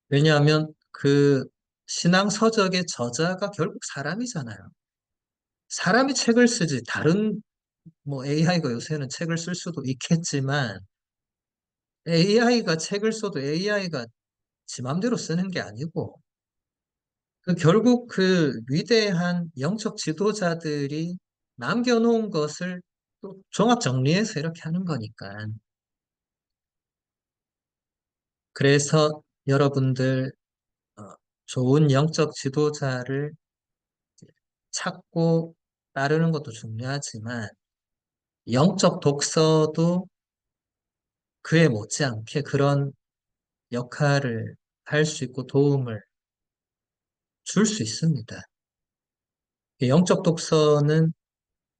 왜냐하면 그 신앙 서적의 저자가 결국 사람이잖아요. 사람이 책을 쓰지 다른 뭐 AI가 요새는 책을 쓸 수도 있겠지만 AI가 책을 써도 AI가 지 맘대로 쓰는 게 아니고 그 결국 그 위대한 영적 지도자들이 남겨놓은 것을 또 종합 정리해서 이렇게 하는 거니까. 그래서 여러분들 어, 좋은 영적 지도자를 찾고 따르는 것도 중요하지만 영적 독서도 그에 못지않게 그런 역할을 할 수 있고 도움을 줄 수 있습니다. 영적 독서는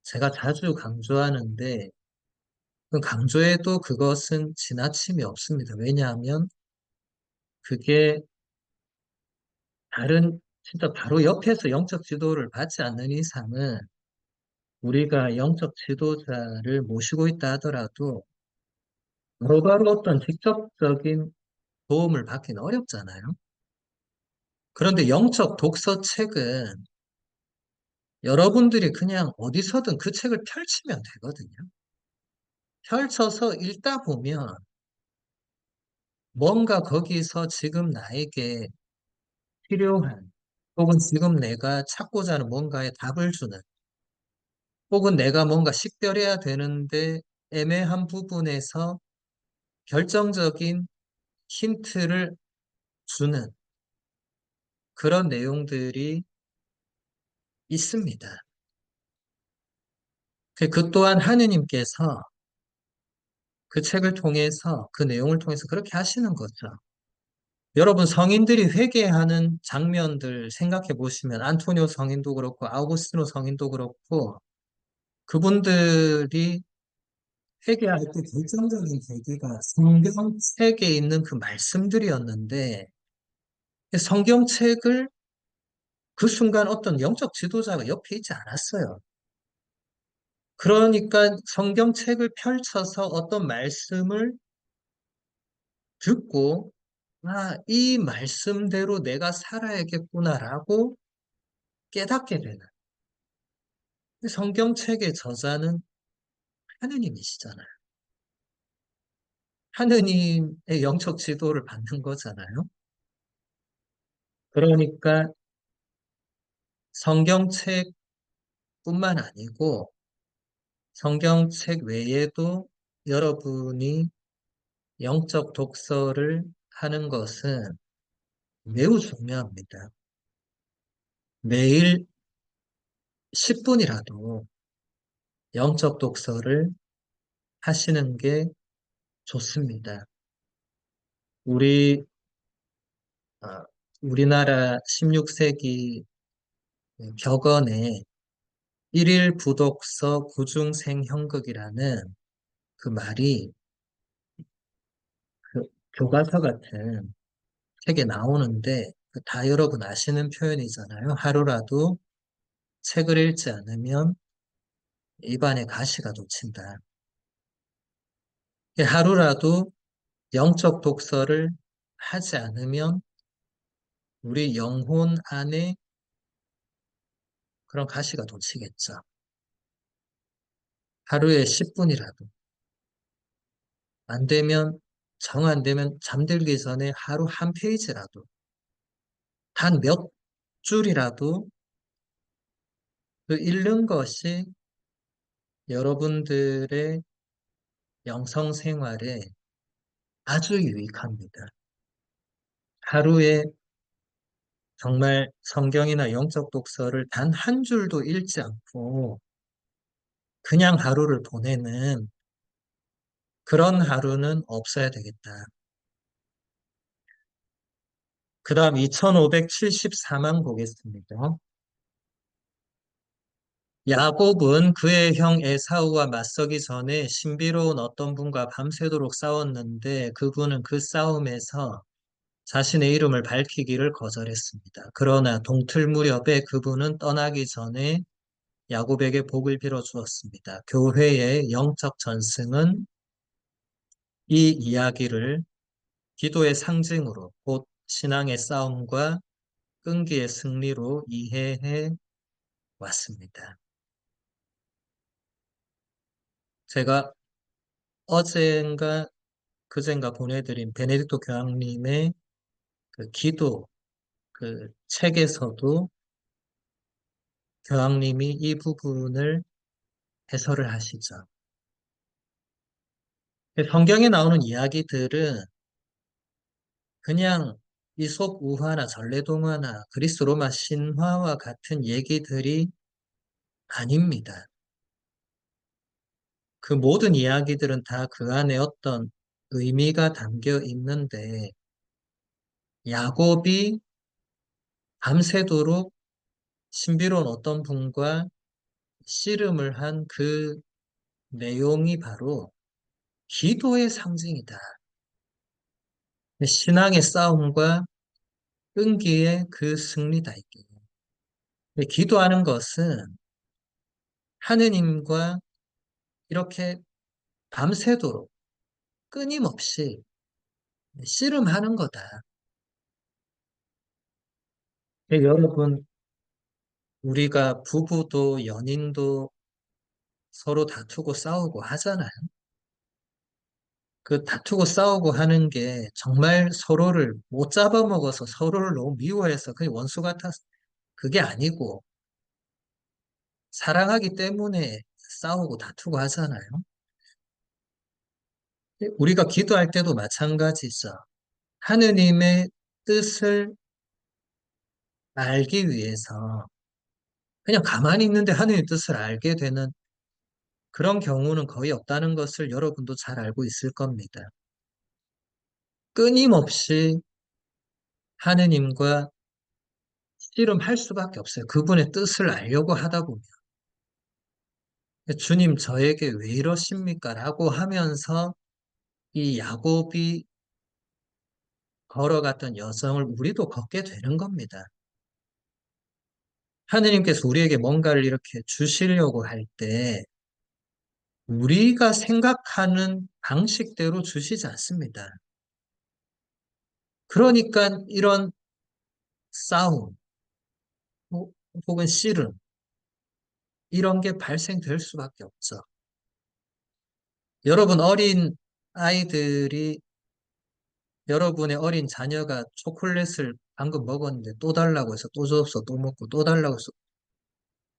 제가 자주 강조하는데 그 강조해도 그것은 지나침이 없습니다. 왜냐하면 그게 진짜 바로 옆에서 영적 지도를 받지 않는 이상은 우리가 영적 지도자를 모시고 있다 하더라도 바로바로 어떤 직접적인 도움을 받기는 어렵잖아요. 그런데 영적 독서책은 여러분들이 그냥 어디서든 그 책을 펼치면 되거든요. 펼쳐서 읽다 보면 뭔가 거기서 지금 나에게 필요한 혹은 지금 내가 찾고자 하는 뭔가에 답을 주는 혹은 내가 뭔가 식별해야 되는데 애매한 부분에서 결정적인 힌트를 주는 그런 내용들이 있습니다. 그 또한 하느님께서 그 책을 통해서 그 내용을 통해서 그렇게 하시는 거죠. 여러분 성인들이 회개하는 장면들 생각해 보시면 안토니오 성인도 그렇고 아우구스티노 성인도 그렇고 그분들이 회개할 때 결정적인 계기가 성경책에 있는 그 말씀들이었는데 성경책을 그 순간 어떤 영적 지도자가 옆에 있지 않았어요. 그러니까 성경책을 펼쳐서 어떤 말씀을 듣고 이 말씀대로 내가 살아야겠구나라고 깨닫게 되는 성경책의 저자는 하느님이시잖아요. 하느님의 영적 지도를 받는 거잖아요. 그러니까 성경책뿐만 아니고 성경책 외에도 여러분이 영적 독서를 하는 것은 매우 중요합니다. 매일 10분이라도 영적 독서를 하시는 게 좋습니다. 우리, 아, 우리나라 16세기 격언에 일일 부독서 구중생형극이라는 그 말이 그 교과서 같은 책에 나오는데 다 여러분 아시는 표현이잖아요. 하루라도 책을 읽지 않으면 입안에 가시가 돋친다. 하루라도 영적 독서를 하지 않으면 우리 영혼 안에 그런 가시가 돋치겠죠. 하루에 10분이라도. 안 되면, 정 안 되면 잠들기 전에 하루 한 페이지라도, 한 몇 줄이라도 그 읽는 것이 여러분들의 영성 생활에 아주 유익합니다. 하루에 정말 성경이나 영적 독서를 단 한 줄도 읽지 않고 그냥 하루를 보내는 그런 하루는 없어야 되겠다. 그 다음 2574만 보겠습니다. 야곱은 그의 형 에사우와 맞서기 전에 신비로운 어떤 분과 밤새도록 싸웠는데 그분은 그 싸움에서 자신의 이름을 밝히기를 거절했습니다. 그러나 동틀 무렵에 그분은 떠나기 전에 야곱에게 복을 빌어 주었습니다. 교회의 영적 전승은 이 이야기를 기도의 상징으로 곧 신앙의 싸움과 끈기의 승리로 이해해 왔습니다. 제가 어젠가 그젠가 보내드린 베네딕토 교황님의 그 기도 그 책에서도 교황님이 이 부분을 해설을 하시죠. 성경에 나오는 이야기들은 그냥 이솝 우화나 전래동화나 그리스 로마 신화와 같은 얘기들이 아닙니다. 그 모든 이야기들은 다 그 안에 어떤 의미가 담겨 있는데 야곱이 밤새도록 신비로운 어떤 분과 씨름을 한 그 내용이 바로 기도의 상징이다. 신앙의 싸움과 끈기의 그 승리다. 이게. 기도하는 것은 하느님과 이렇게 밤새도록 끊임없이 씨름하는 거다. 여러분, 우리가 부부도 연인도 서로 다투고 싸우고 하잖아요. 그 다투고 싸우고 하는 게 정말 서로를 못 잡아먹어서 서로를 너무 미워해서 그게 원수 같아서 그게 아니고 사랑하기 때문에 싸우고 다투고 하잖아요. 우리가 기도할 때도 마찬가지죠. 하느님의 뜻을 알기 위해서 그냥 가만히 있는데 하느님의 뜻을 알게 되는 그런 경우는 거의 없다는 것을 여러분도 잘 알고 있을 겁니다. 끊임없이 하느님과 씨름할 수밖에 없어요. 그분의 뜻을 알려고 하다 보면. 주님, 저에게 왜 이러십니까? 라고 하면서 이 야곱이 걸어갔던 여정을 우리도 걷게 되는 겁니다. 하느님께서 우리에게 뭔가를 이렇게 주시려고 할 때 우리가 생각하는 방식대로 주시지 않습니다. 그러니까 이런 싸움 혹은 씨름 이런 게 발생될 수밖에 없죠. 여러분 어린 아이들이 여러분의 어린 자녀가 초콜릿을 방금 먹었는데 또 달라고 해서 또 줬어, 또 먹고 또 달라고 해서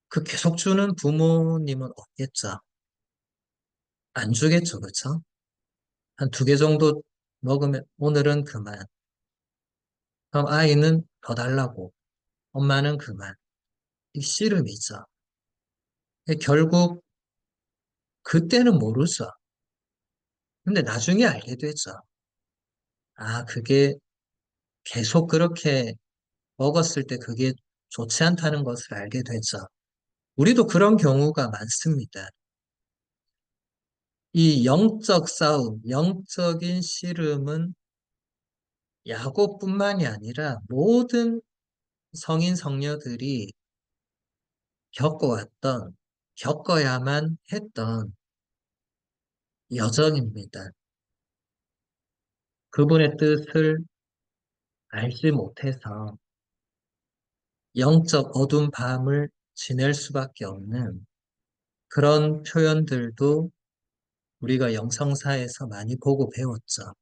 그 계속 주는 부모님은 없겠죠. 안 주겠죠, 그렇죠? 한 두 개 정도 먹으면 오늘은 그만. 그럼 아이는 더 달라고, 엄마는 그만. 이 씨름이죠. 결국 그때는 모르죠. 근데 나중에 알게 되죠. 아, 그게 계속 그렇게 먹었을 때 그게 좋지 않다는 것을 알게 되죠. 우리도 그런 경우가 많습니다. 이 영적 싸움, 영적인 씨름은 야곱뿐만이 아니라 모든 성인 성녀들이 겪어왔던, 겪어야만 했던 여정입니다. 그분의 뜻을 알지 못해서 영적 어두운 밤을 지낼 수밖에 없는 그런 표현들도 우리가 영성사에서 많이 보고 배웠죠.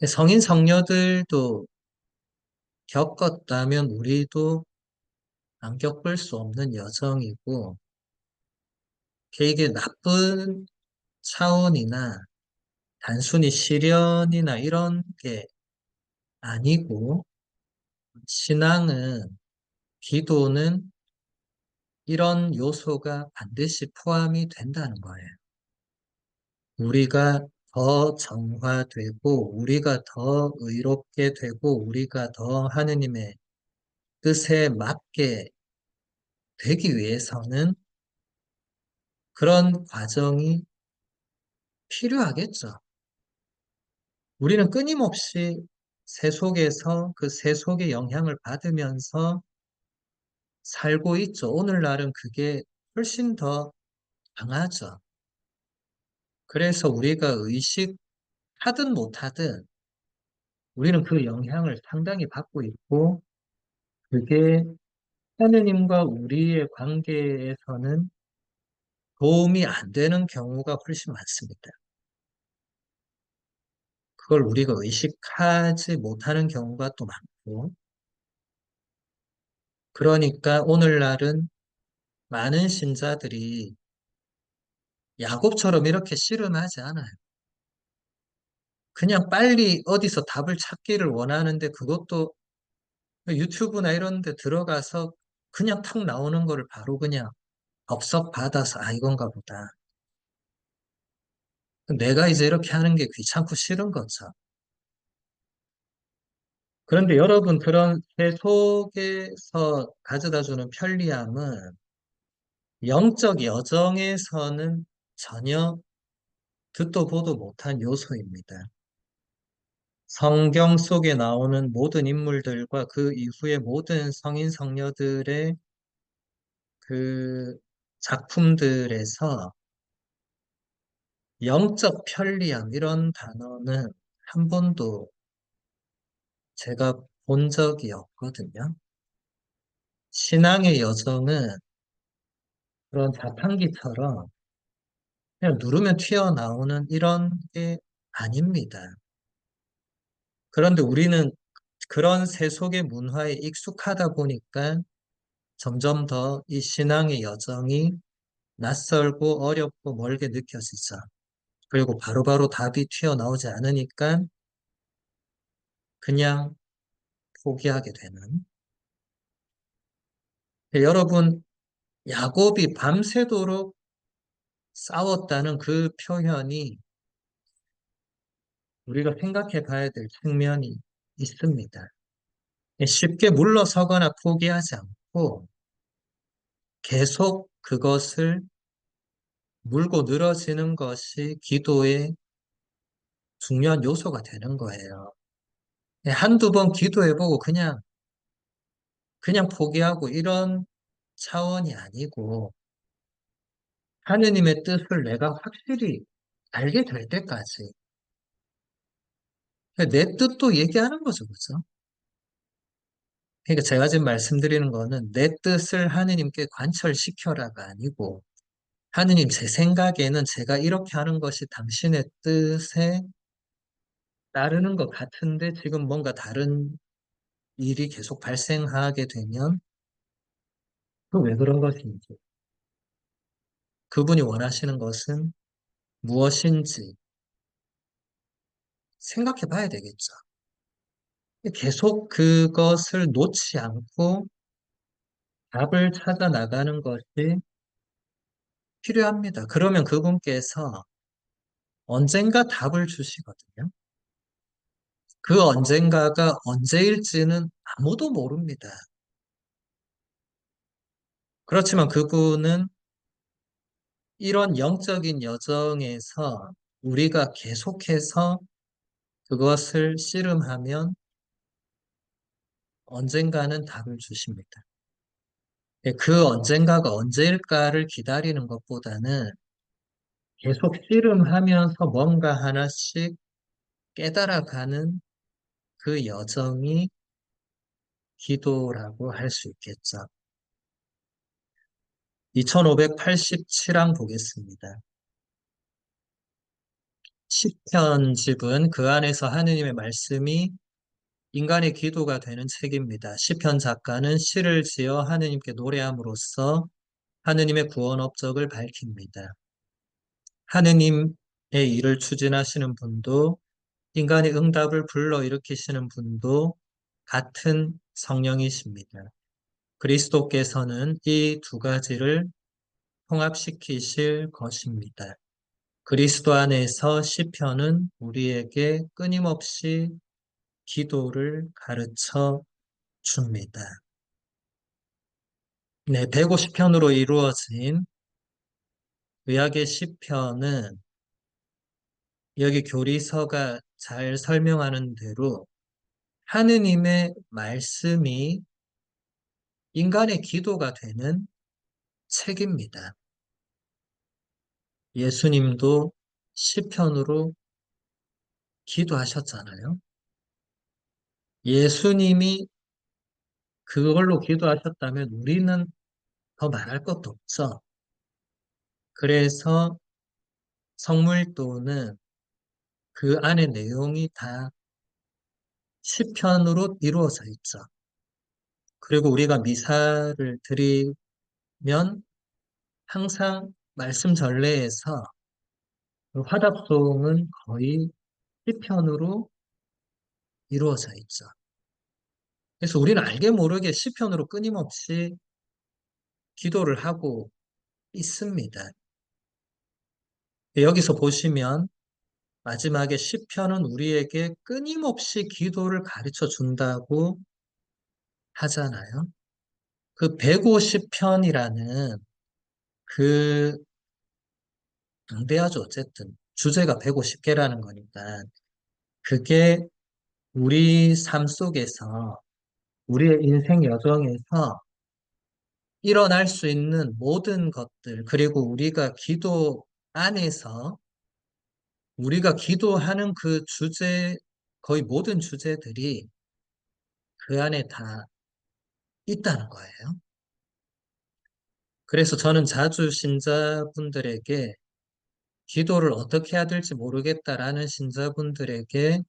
성인 성녀들도 겪었다면 우리도 안 겪을 수 없는 여정이고, 이게 나쁜 차원이나 단순히 시련이나 이런 게 아니고, 신앙은, 기도는 이런 요소가 반드시 포함이 된다는 거예요. 우리가 더 정화되고, 우리가 더 의롭게 되고, 우리가 더 하느님의 뜻에 맞게 되기 위해서는 그런 과정이 필요하겠죠. 우리는 끊임없이 세 속에서 그 세 속의 영향을 받으면서 살고 있죠. 오늘날은 그게 훨씬 더 강하죠. 그래서 우리가 의식하든 못하든 우리는 그 영향을 상당히 받고 있고 그게 하느님과 우리의 관계에서는 도움이 안 되는 경우가 훨씬 많습니다. 그걸 우리가 의식하지 못하는 경우가 또 많고 그러니까 오늘날은 많은 신자들이 야곱처럼 이렇게 씨름하지 않아요. 그냥 빨리 어디서 답을 찾기를 원하는데 그것도 유튜브나 이런 데 들어가서 그냥 탁 나오는 거를 바로 그냥 업석 받아서 아, 이건가 보다. 내가 이제 이렇게 하는 게 귀찮고 싫은 거죠. 그런데 여러분 그런 새 속에서 가져다 주는 편리함은 영적 여정에서는 전혀 듣도 보도 못한 요소입니다. 성경 속에 나오는 모든 인물들과 그 이후의 모든 성인 성녀들의 그 작품들에서 영적 편리함 이런 단어는 한 번도 제가 본 적이 없거든요. 신앙의 여정은 그런 자판기처럼 그냥 누르면 튀어나오는 이런 게 아닙니다. 그런데 우리는 그런 세속의 문화에 익숙하다 보니까 점점 더 이 신앙의 여정이 낯설고 어렵고 멀게 느껴지죠. 그리고 바로바로 답이 튀어나오지 않으니까 그냥 포기하게 되는. 여러분, 야곱이 밤새도록 싸웠다는 그 표현이 우리가 생각해 봐야 될 측면이 있습니다. 쉽게 물러서거나 포기하지 않고 계속 그것을 물고 늘어지는 것이 기도의 중요한 요소가 되는 거예요. 한두 번 기도해보고 그냥 포기하고 이런 차원이 아니고 하느님의 뜻을 내가 확실히 알게 될 때까지 내 뜻도 얘기하는 거죠, 그죠? 그러니까 제가 지금 말씀드리는 거는 내 뜻을 하느님께 관철시켜라가 아니고 하느님 제 생각에는 제가 이렇게 하는 것이 당신의 뜻에 따르는 것 같은데 지금 뭔가 다른 일이 계속 발생하게 되면 그 왜 그런 것인지 그분이 원하시는 것은 무엇인지 생각해 봐야 되겠죠. 계속 그것을 놓지 않고 답을 찾아 나가는 것이 필요합니다. 그러면 그분께서 언젠가 답을 주시거든요. 그 언젠가가 언제일지는 아무도 모릅니다. 그렇지만 그분은 이런 영적인 여정에서 우리가 계속해서 그것을 씨름하면 언젠가는 답을 주십니다. 그 언젠가가 언제일까를 기다리는 것보다는 계속 씨름하면서 뭔가 하나씩 깨달아가는 그 여정이 기도라고 할 수 있겠죠. 2587랑 보겠습니다. 시편집은 그 안에서 하느님의 말씀이 인간의 기도가 되는 책입니다. 시편 작가는 시를 지어 하느님께 노래함으로써 하느님의 구원 업적을 밝힙니다. 하느님의 일을 추진하시는 분도 인간의 응답을 불러일으키시는 분도 같은 성령이십니다. 그리스도께서는 이 두 가지를 통합시키실 것입니다. 그리스도 안에서 시편은 우리에게 끊임없이 기도를 가르쳐 줍니다. 네, 150편으로 이루어진 구약의 시편은 여기 교리서가 잘 설명하는 대로 하느님의 말씀이 인간의 기도가 되는 책입니다. 예수님도 시편으로 기도하셨잖아요. 예수님이 그걸로 기도하셨다면 우리는 더 말할 것도 없죠. 그래서 성물도는 그 안에 내용이 다 시편으로 이루어져 있죠. 그리고 우리가 미사를 드리면 항상 말씀 전례에서 그 화답송은 거의 시편으로 이루어져 있죠. 그래서 우리는 알게 모르게 시편으로 끊임없이 기도를 하고 있습니다. 여기서 보시면 마지막에 시편은 우리에게 끊임없이 기도를 가르쳐 준다고 하잖아요. 그 150편이라는 그 방대하죠. 어쨌든 주제가 150개라는 거니까 그게 우리 삶 속에서 우리의 인생 여정에서 일어날 수 있는 모든 것들 그리고 우리가 기도 안에서 우리가 기도하는 그 주제 거의 모든 주제들이 그 안에 다 있다는 거예요. 그래서 저는 자주 신자분들에게 기도를 어떻게 해야 될지 모르겠다라는 신자분들에게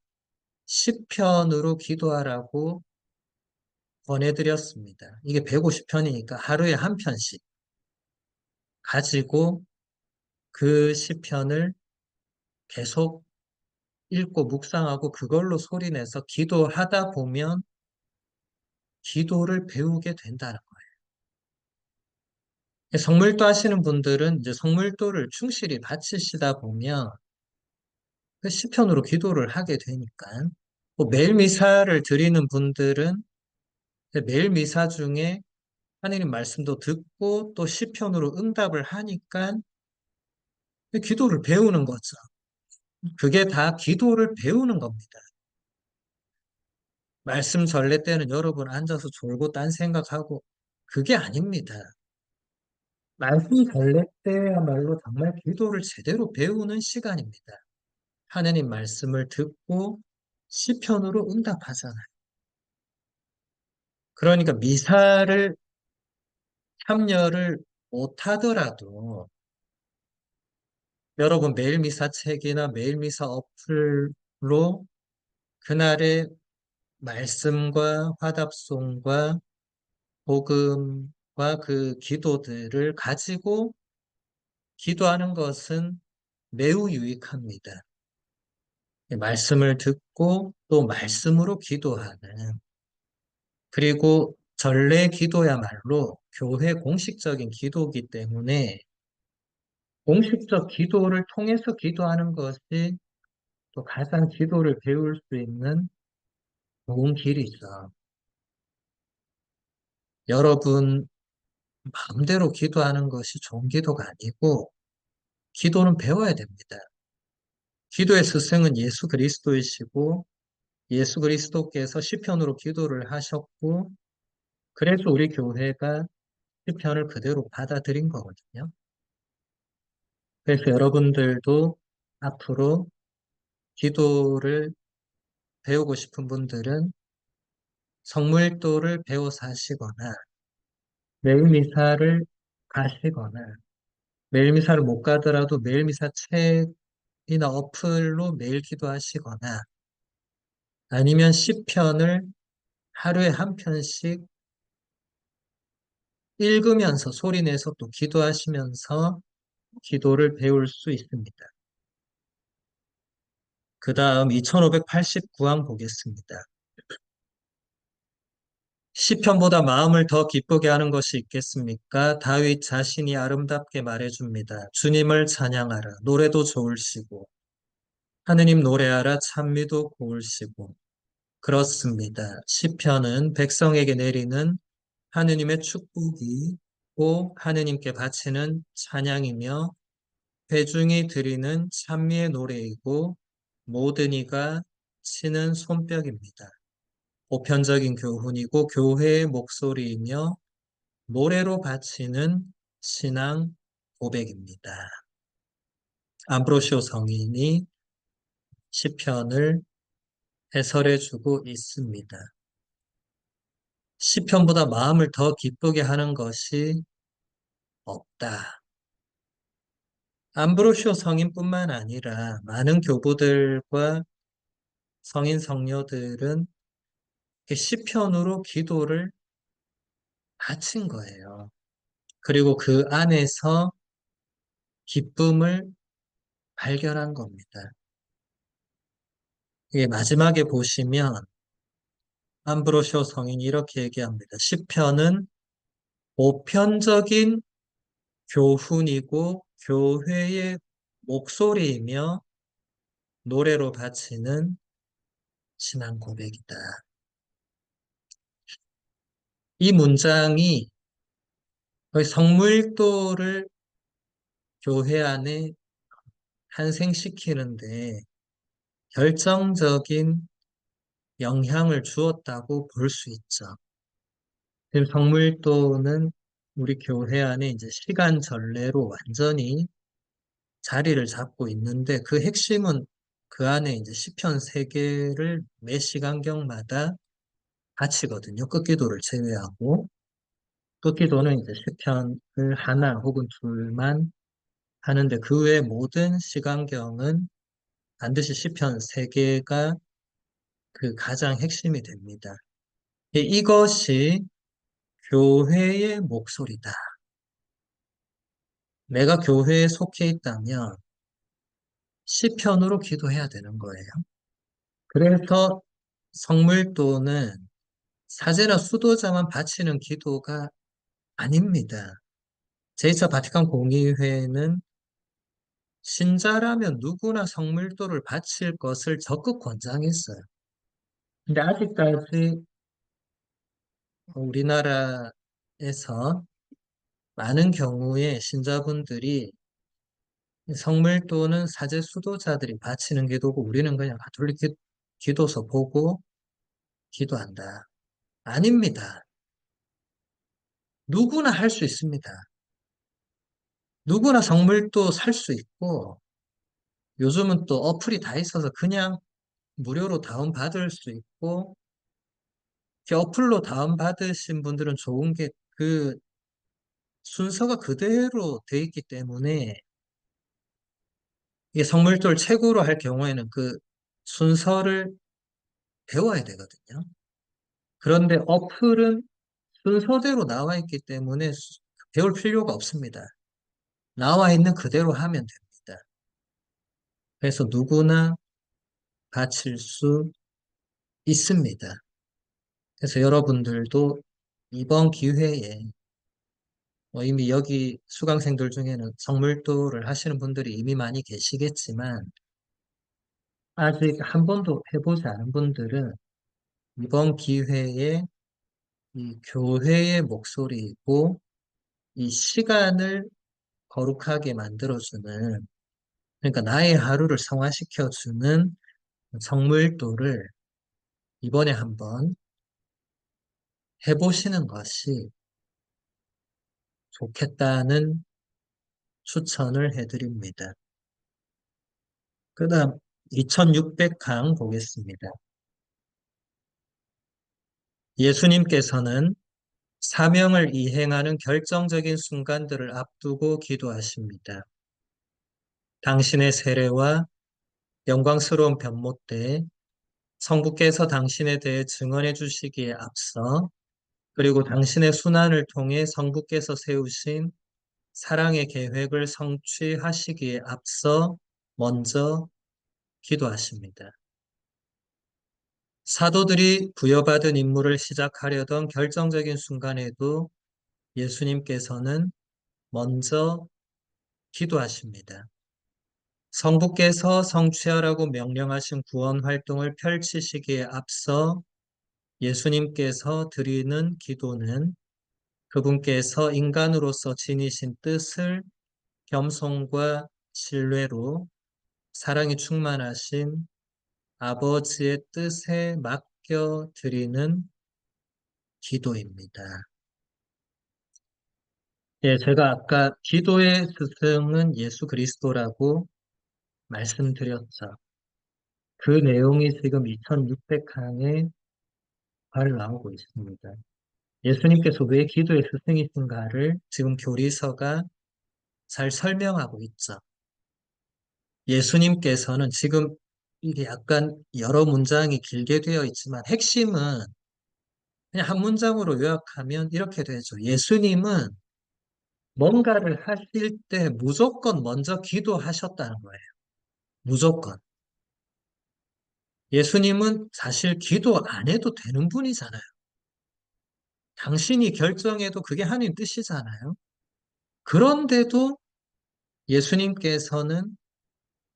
시편으로 기도하라고 권해드렸습니다. 이게 150편이니까 하루에 한 편씩 가지고 그 시편을 계속 읽고 묵상하고 그걸로 소리내서 기도하다 보면 기도를 배우게 된다는 거예요. 성물도 하시는 분들은 이제 성물도를 충실히 바치시다 보면 그 시편으로 기도를 하게 되니까 또 매일 미사를 드리는 분들은 매일 미사 중에 하나님 말씀도 듣고 또 시편으로 응답을 하니까 기도를 배우는 거죠. 그게 다 기도를 배우는 겁니다. 말씀 전례 때는 여러분 앉아서 졸고 딴 생각하고 그게 아닙니다. 말씀 전례 때야말로 정말 기도를 제대로 배우는 시간입니다. 하나님 말씀을 듣고 시편으로 응답하잖아요. 그러니까 미사를 참여를 못하더라도 여러분 매일 미사 책이나 매일 미사 어플로 그날의 말씀과 화답송과 복음과 그 기도들을 가지고 기도하는 것은 매우 유익합니다. 말씀을 듣고 또 말씀으로 기도하는 그리고 전래 기도야말로 교회 공식적인 기도이기 때문에 공식적 기도를 통해서 기도하는 것이 또 가장 기도를 배울 수 있는 좋은 길이죠. 여러분 마음대로 기도하는 것이 좋은 기도가 아니고 기도는 배워야 됩니다. 기도의 스승은 예수 그리스도이시고 예수 그리스도께서 시편으로 기도를 하셨고 그래서 우리 교회가 시편을 그대로 받아들인 거거든요. 그래서 여러분들도 앞으로 기도를 배우고 싶은 분들은 성물도를 배워서 하시거나 매일 미사를 가시거나 매일 미사를 못 가더라도 매일 미사 책이나 어플로 매일 기도하시거나 아니면 시편을 하루에 한 편씩 읽으면서 소리내서 또 기도하시면서 기도를 배울 수 있습니다. 그 다음 2589강 보겠습니다. 시편보다 마음을 더 기쁘게 하는 것이 있겠습니까? 다윗 자신이 아름답게 말해줍니다. 주님을 찬양하라. 노래도 좋으시고 하느님 노래하라. 찬미도 고울시고 그렇습니다. 시편은 백성에게 내리는 하느님의 축복이고 하느님께 바치는 찬양이며 회중이 드리는 찬미의 노래이고 모든 이가 치는 손뼉입니다. 보편적인 교훈이고 교회의 목소리이며 노래로 바치는 신앙 고백입니다. 암브로시오 성인이 시편을 해설해주고 있습니다. 시편보다 마음을 더 기쁘게 하는 것이 없다. 암브로시오 성인뿐만 아니라 많은 교부들과 성인 성녀들은 시편으로 기도를 바친 거예요. 그리고 그 안에서 기쁨을 발견한 겁니다. 이게 마지막에 보시면 암브로시오 성인이 이렇게 얘기합니다. 시편은 보편적인 교훈이고 교회의 목소리이며 노래로 바치는 신앙 고백이다. 이 문장이 거의 성물도를 교회 안에 탄생시키는데 결정적인 영향을 주었다고 볼 수 있죠. 지금 성물도는 우리 교회 안에 이제 시간 전례로 완전히 자리를 잡고 있는데 그 핵심은 그 안에 이제 시편 3개를 매 시간경마다 바치거든요. 끝기도를 제외하고. 끝기도는 이제 시편을 하나 혹은 둘만 하는데 그 외 모든 시간경은 반드시 시편 세 개가 그 가장 핵심이 됩니다. 이것이 교회의 목소리다. 내가 교회에 속해 있다면 시편으로 기도해야 되는 거예요. 그래서 성물도는 사제나 수도자만 바치는 기도가 아닙니다. 제2차 바티칸 공의회는 신자라면 누구나 성물도를 바칠 것을 적극 권장했어요. 근데 아직까지 우리나라에서 많은 경우에 신자분들이 성물도는 사제 수도자들이 바치는 기도고 우리는 그냥 가톨릭 기도서 보고 기도한다. 아닙니다. 누구나 할 수 있습니다. 누구나 성물도 살 수 있고 요즘은 또 어플이 다 있어서 그냥 무료로 다운받을 수 있고 이렇게 어플로 다운받으신 분들은 좋은 게 그 순서가 그대로 돼 있기 때문에 이게 성물도를 최고로 할 경우에는 그 순서를 배워야 되거든요. 그런데 어플은 순서대로 나와 있기 때문에 배울 필요가 없습니다. 나와 있는 그대로 하면 됩니다. 그래서 누구나 바칠 수 있습니다. 그래서 여러분들도 이번 기회에 이미 여기 수강생들 중에는 성물도를 하시는 분들이 이미 많이 계시겠지만 아직 한 번도 해보지 않은 분들은 이번 기회에 이 교회의 목소리이고 이 시간을 거룩하게 만들어주는 그러니까 나의 하루를 성화시켜주는 성물도를 이번에 한번 해보시는 것이 좋겠다는 추천을 해드립니다. 그 다음 2600강 보겠습니다. 예수님께서는 사명을 이행하는 결정적인 순간들을 앞두고 기도하십니다. 당신의 세례와 영광스러운 변모 때 성부께서 당신에 대해 증언해 주시기에 앞서 그리고 당신의 순환을 통해 성부께서 세우신 사랑의 계획을 성취하시기에 앞서 먼저 기도하십니다. 사도들이 부여받은 임무를 시작하려던 결정적인 순간에도 예수님께서는 먼저 기도하십니다. 성부께서 성취하라고 명령하신 구원 활동을 펼치시기에 앞서 예수님께서 드리는 기도는 그분께서 인간으로서 지니신 뜻을 겸손과 신뢰로 사랑이 충만하신 아버지의 뜻에 맡겨 드리는 기도입니다. 예, 제가 아까 기도의 스승은 예수 그리스도라고 말씀드렸죠. 그 내용이 지금 2600강에 잘 나오고 있습니다. 예수님께서 왜 기도의 스승이신가를 지금 교리서가 잘 설명하고 있죠. 예수님께서는 지금 이게 약간 여러 문장이 길게 되어 있지만 핵심은 그냥 한 문장으로 요약하면 이렇게 되죠. 예수님은 뭔가를 하실 때 무조건 먼저 기도하셨다는 거예요. 무조건. 예수님은 사실 기도 안 해도 되는 분이잖아요. 당신이 결정해도 그게 하나님 뜻이잖아요. 그런데도 예수님께서는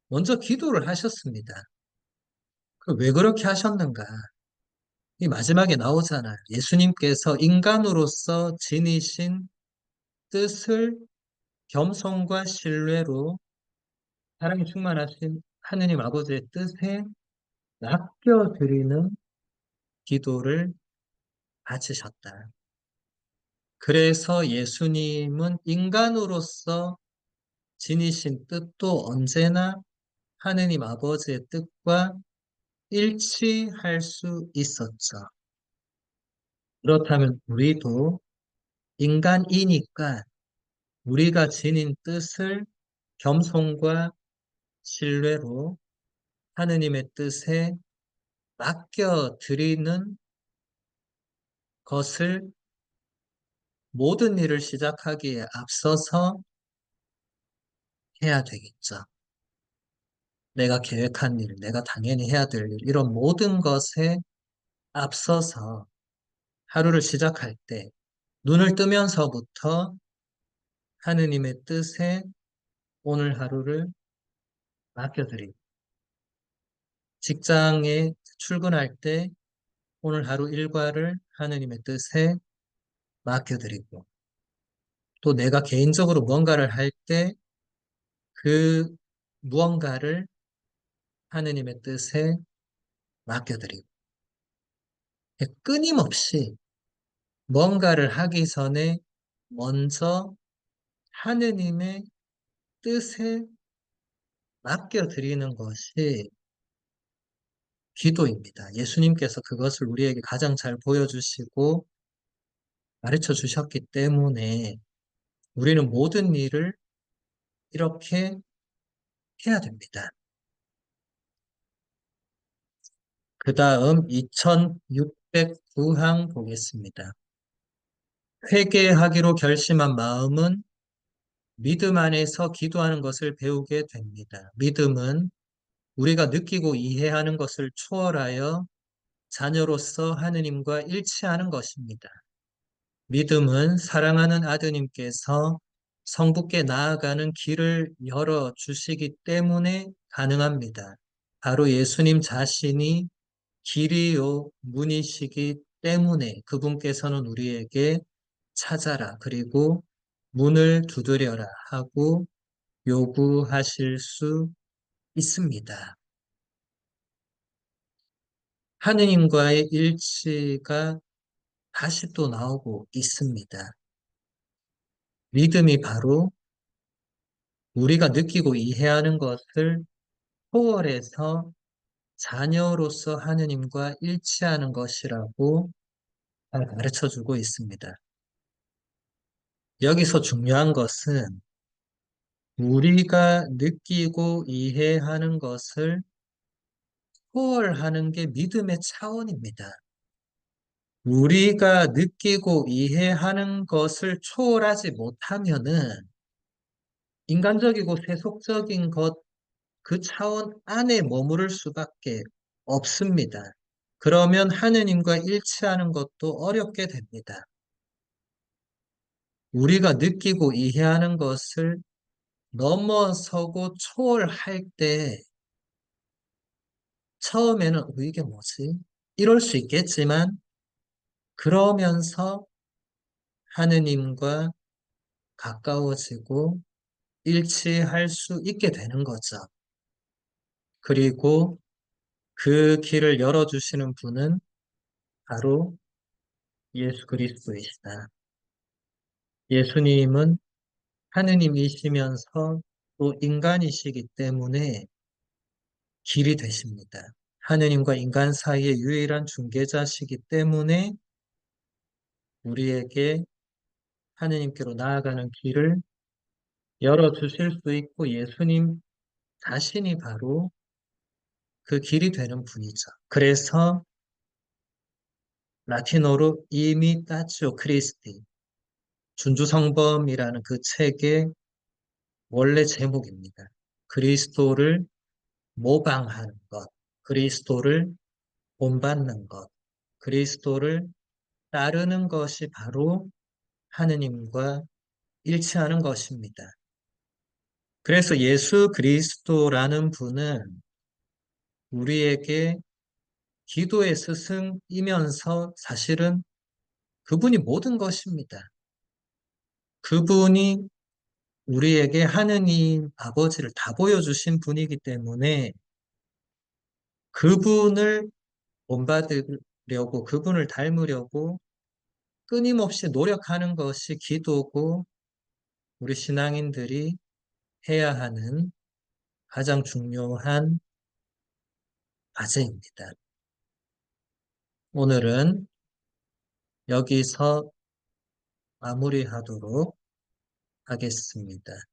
먼저 기도를 하셨습니다. 왜 그렇게 하셨는가? 이 마지막에 나오잖아요. 예수님께서 인간으로서 지니신 뜻을 겸손과 신뢰로 사랑이 충만하신 하느님 아버지의 뜻에 맡겨드리는 기도를 바치셨다. 그래서 예수님은 인간으로서 지니신 뜻도 언제나 하느님 아버지의 뜻과 일치할 수 있었죠. 그렇다면 우리도 인간이니까 우리가 지닌 뜻을 겸손과 신뢰로 하느님의 뜻에 맡겨드리는 것을 모든 일을 시작하기에 앞서서 해야 되겠죠. 내가 계획한 일, 내가 당연히 해야 될 일, 이런 모든 것에 앞서서 하루를 시작할 때 눈을 뜨면서부터 하느님의 뜻에 오늘 하루를 맡겨드리고 직장에 출근할 때 오늘 하루 일과를 하느님의 뜻에 맡겨드리고 또 내가 개인적으로 뭔가를 할 때 그 무언가를 하느님의 뜻에 맡겨드리고 끊임없이 뭔가를 하기 전에 먼저 하느님의 뜻에 맡겨드리는 것이 기도입니다. 예수님께서 그것을 우리에게 가장 잘 보여주시고 가르쳐 주셨기 때문에 우리는 모든 일을 이렇게 해야 됩니다. 그 다음 2609항 보겠습니다. 회개하기로 결심한 마음은 믿음 안에서 기도하는 것을 배우게 됩니다. 믿음은 우리가 느끼고 이해하는 것을 초월하여 자녀로서 하느님과 일치하는 것입니다. 믿음은 사랑하는 아드님께서 성부께 나아가는 길을 열어주시기 때문에 가능합니다. 바로 예수님 자신이 길이요 문이시기 때문에 그분께서는 우리에게 찾아라 그리고 문을 두드려라 하고 요구하실 수 있습니다. 하느님과의 일치가 다시 또 나오고 있습니다. 믿음이 바로 우리가 느끼고 이해하는 것을 초월해서 자녀로서 하느님과 일치하는 것이라고 잘 가르쳐 주고 있습니다. 여기서 중요한 것은 우리가 느끼고 이해하는 것을 초월하는 게 믿음의 차원입니다. 우리가 느끼고 이해하는 것을 초월하지 못하면은 인간적이고 세속적인 것, 그 차원 안에 머무를 수밖에 없습니다. 그러면 하느님과 일치하는 것도 어렵게 됩니다. 우리가 느끼고 이해하는 것을 넘어서고 초월할 때 처음에는 이게 뭐지? 이럴 수 있겠지만 그러면서 하느님과 가까워지고 일치할 수 있게 되는 거죠. 그리고 그 길을 열어주시는 분은 바로 예수 그리스도이시다. 예수님은 하느님이시면서 또 인간이시기 때문에 길이 되십니다. 하느님과 인간 사이의 유일한 중개자시기 때문에 우리에게 하느님께로 나아가는 길을 열어주실 수 있고 예수님 자신이 바로 그 길이 되는 분이죠. 그래서 라틴어로 이미타치오 크리스티, 준주성범이라는 그 책의 원래 제목입니다. 그리스도를 모방하는 것, 그리스도를 본받는 것, 그리스도를 따르는 것이 바로 하느님과 일치하는 것입니다. 그래서 예수 그리스도라는 분은 우리에게 기도의 스승이면서 사실은 그분이 모든 것입니다. 그분이 우리에게 하느님 아버지를 다 보여주신 분이기 때문에 그분을 본받으려고, 그분을 닮으려고 끊임없이 노력하는 것이 기도고 우리 신앙인들이 해야 하는 가장 중요한 과제입니다. 오늘은 여기서 마무리하도록 하겠습니다.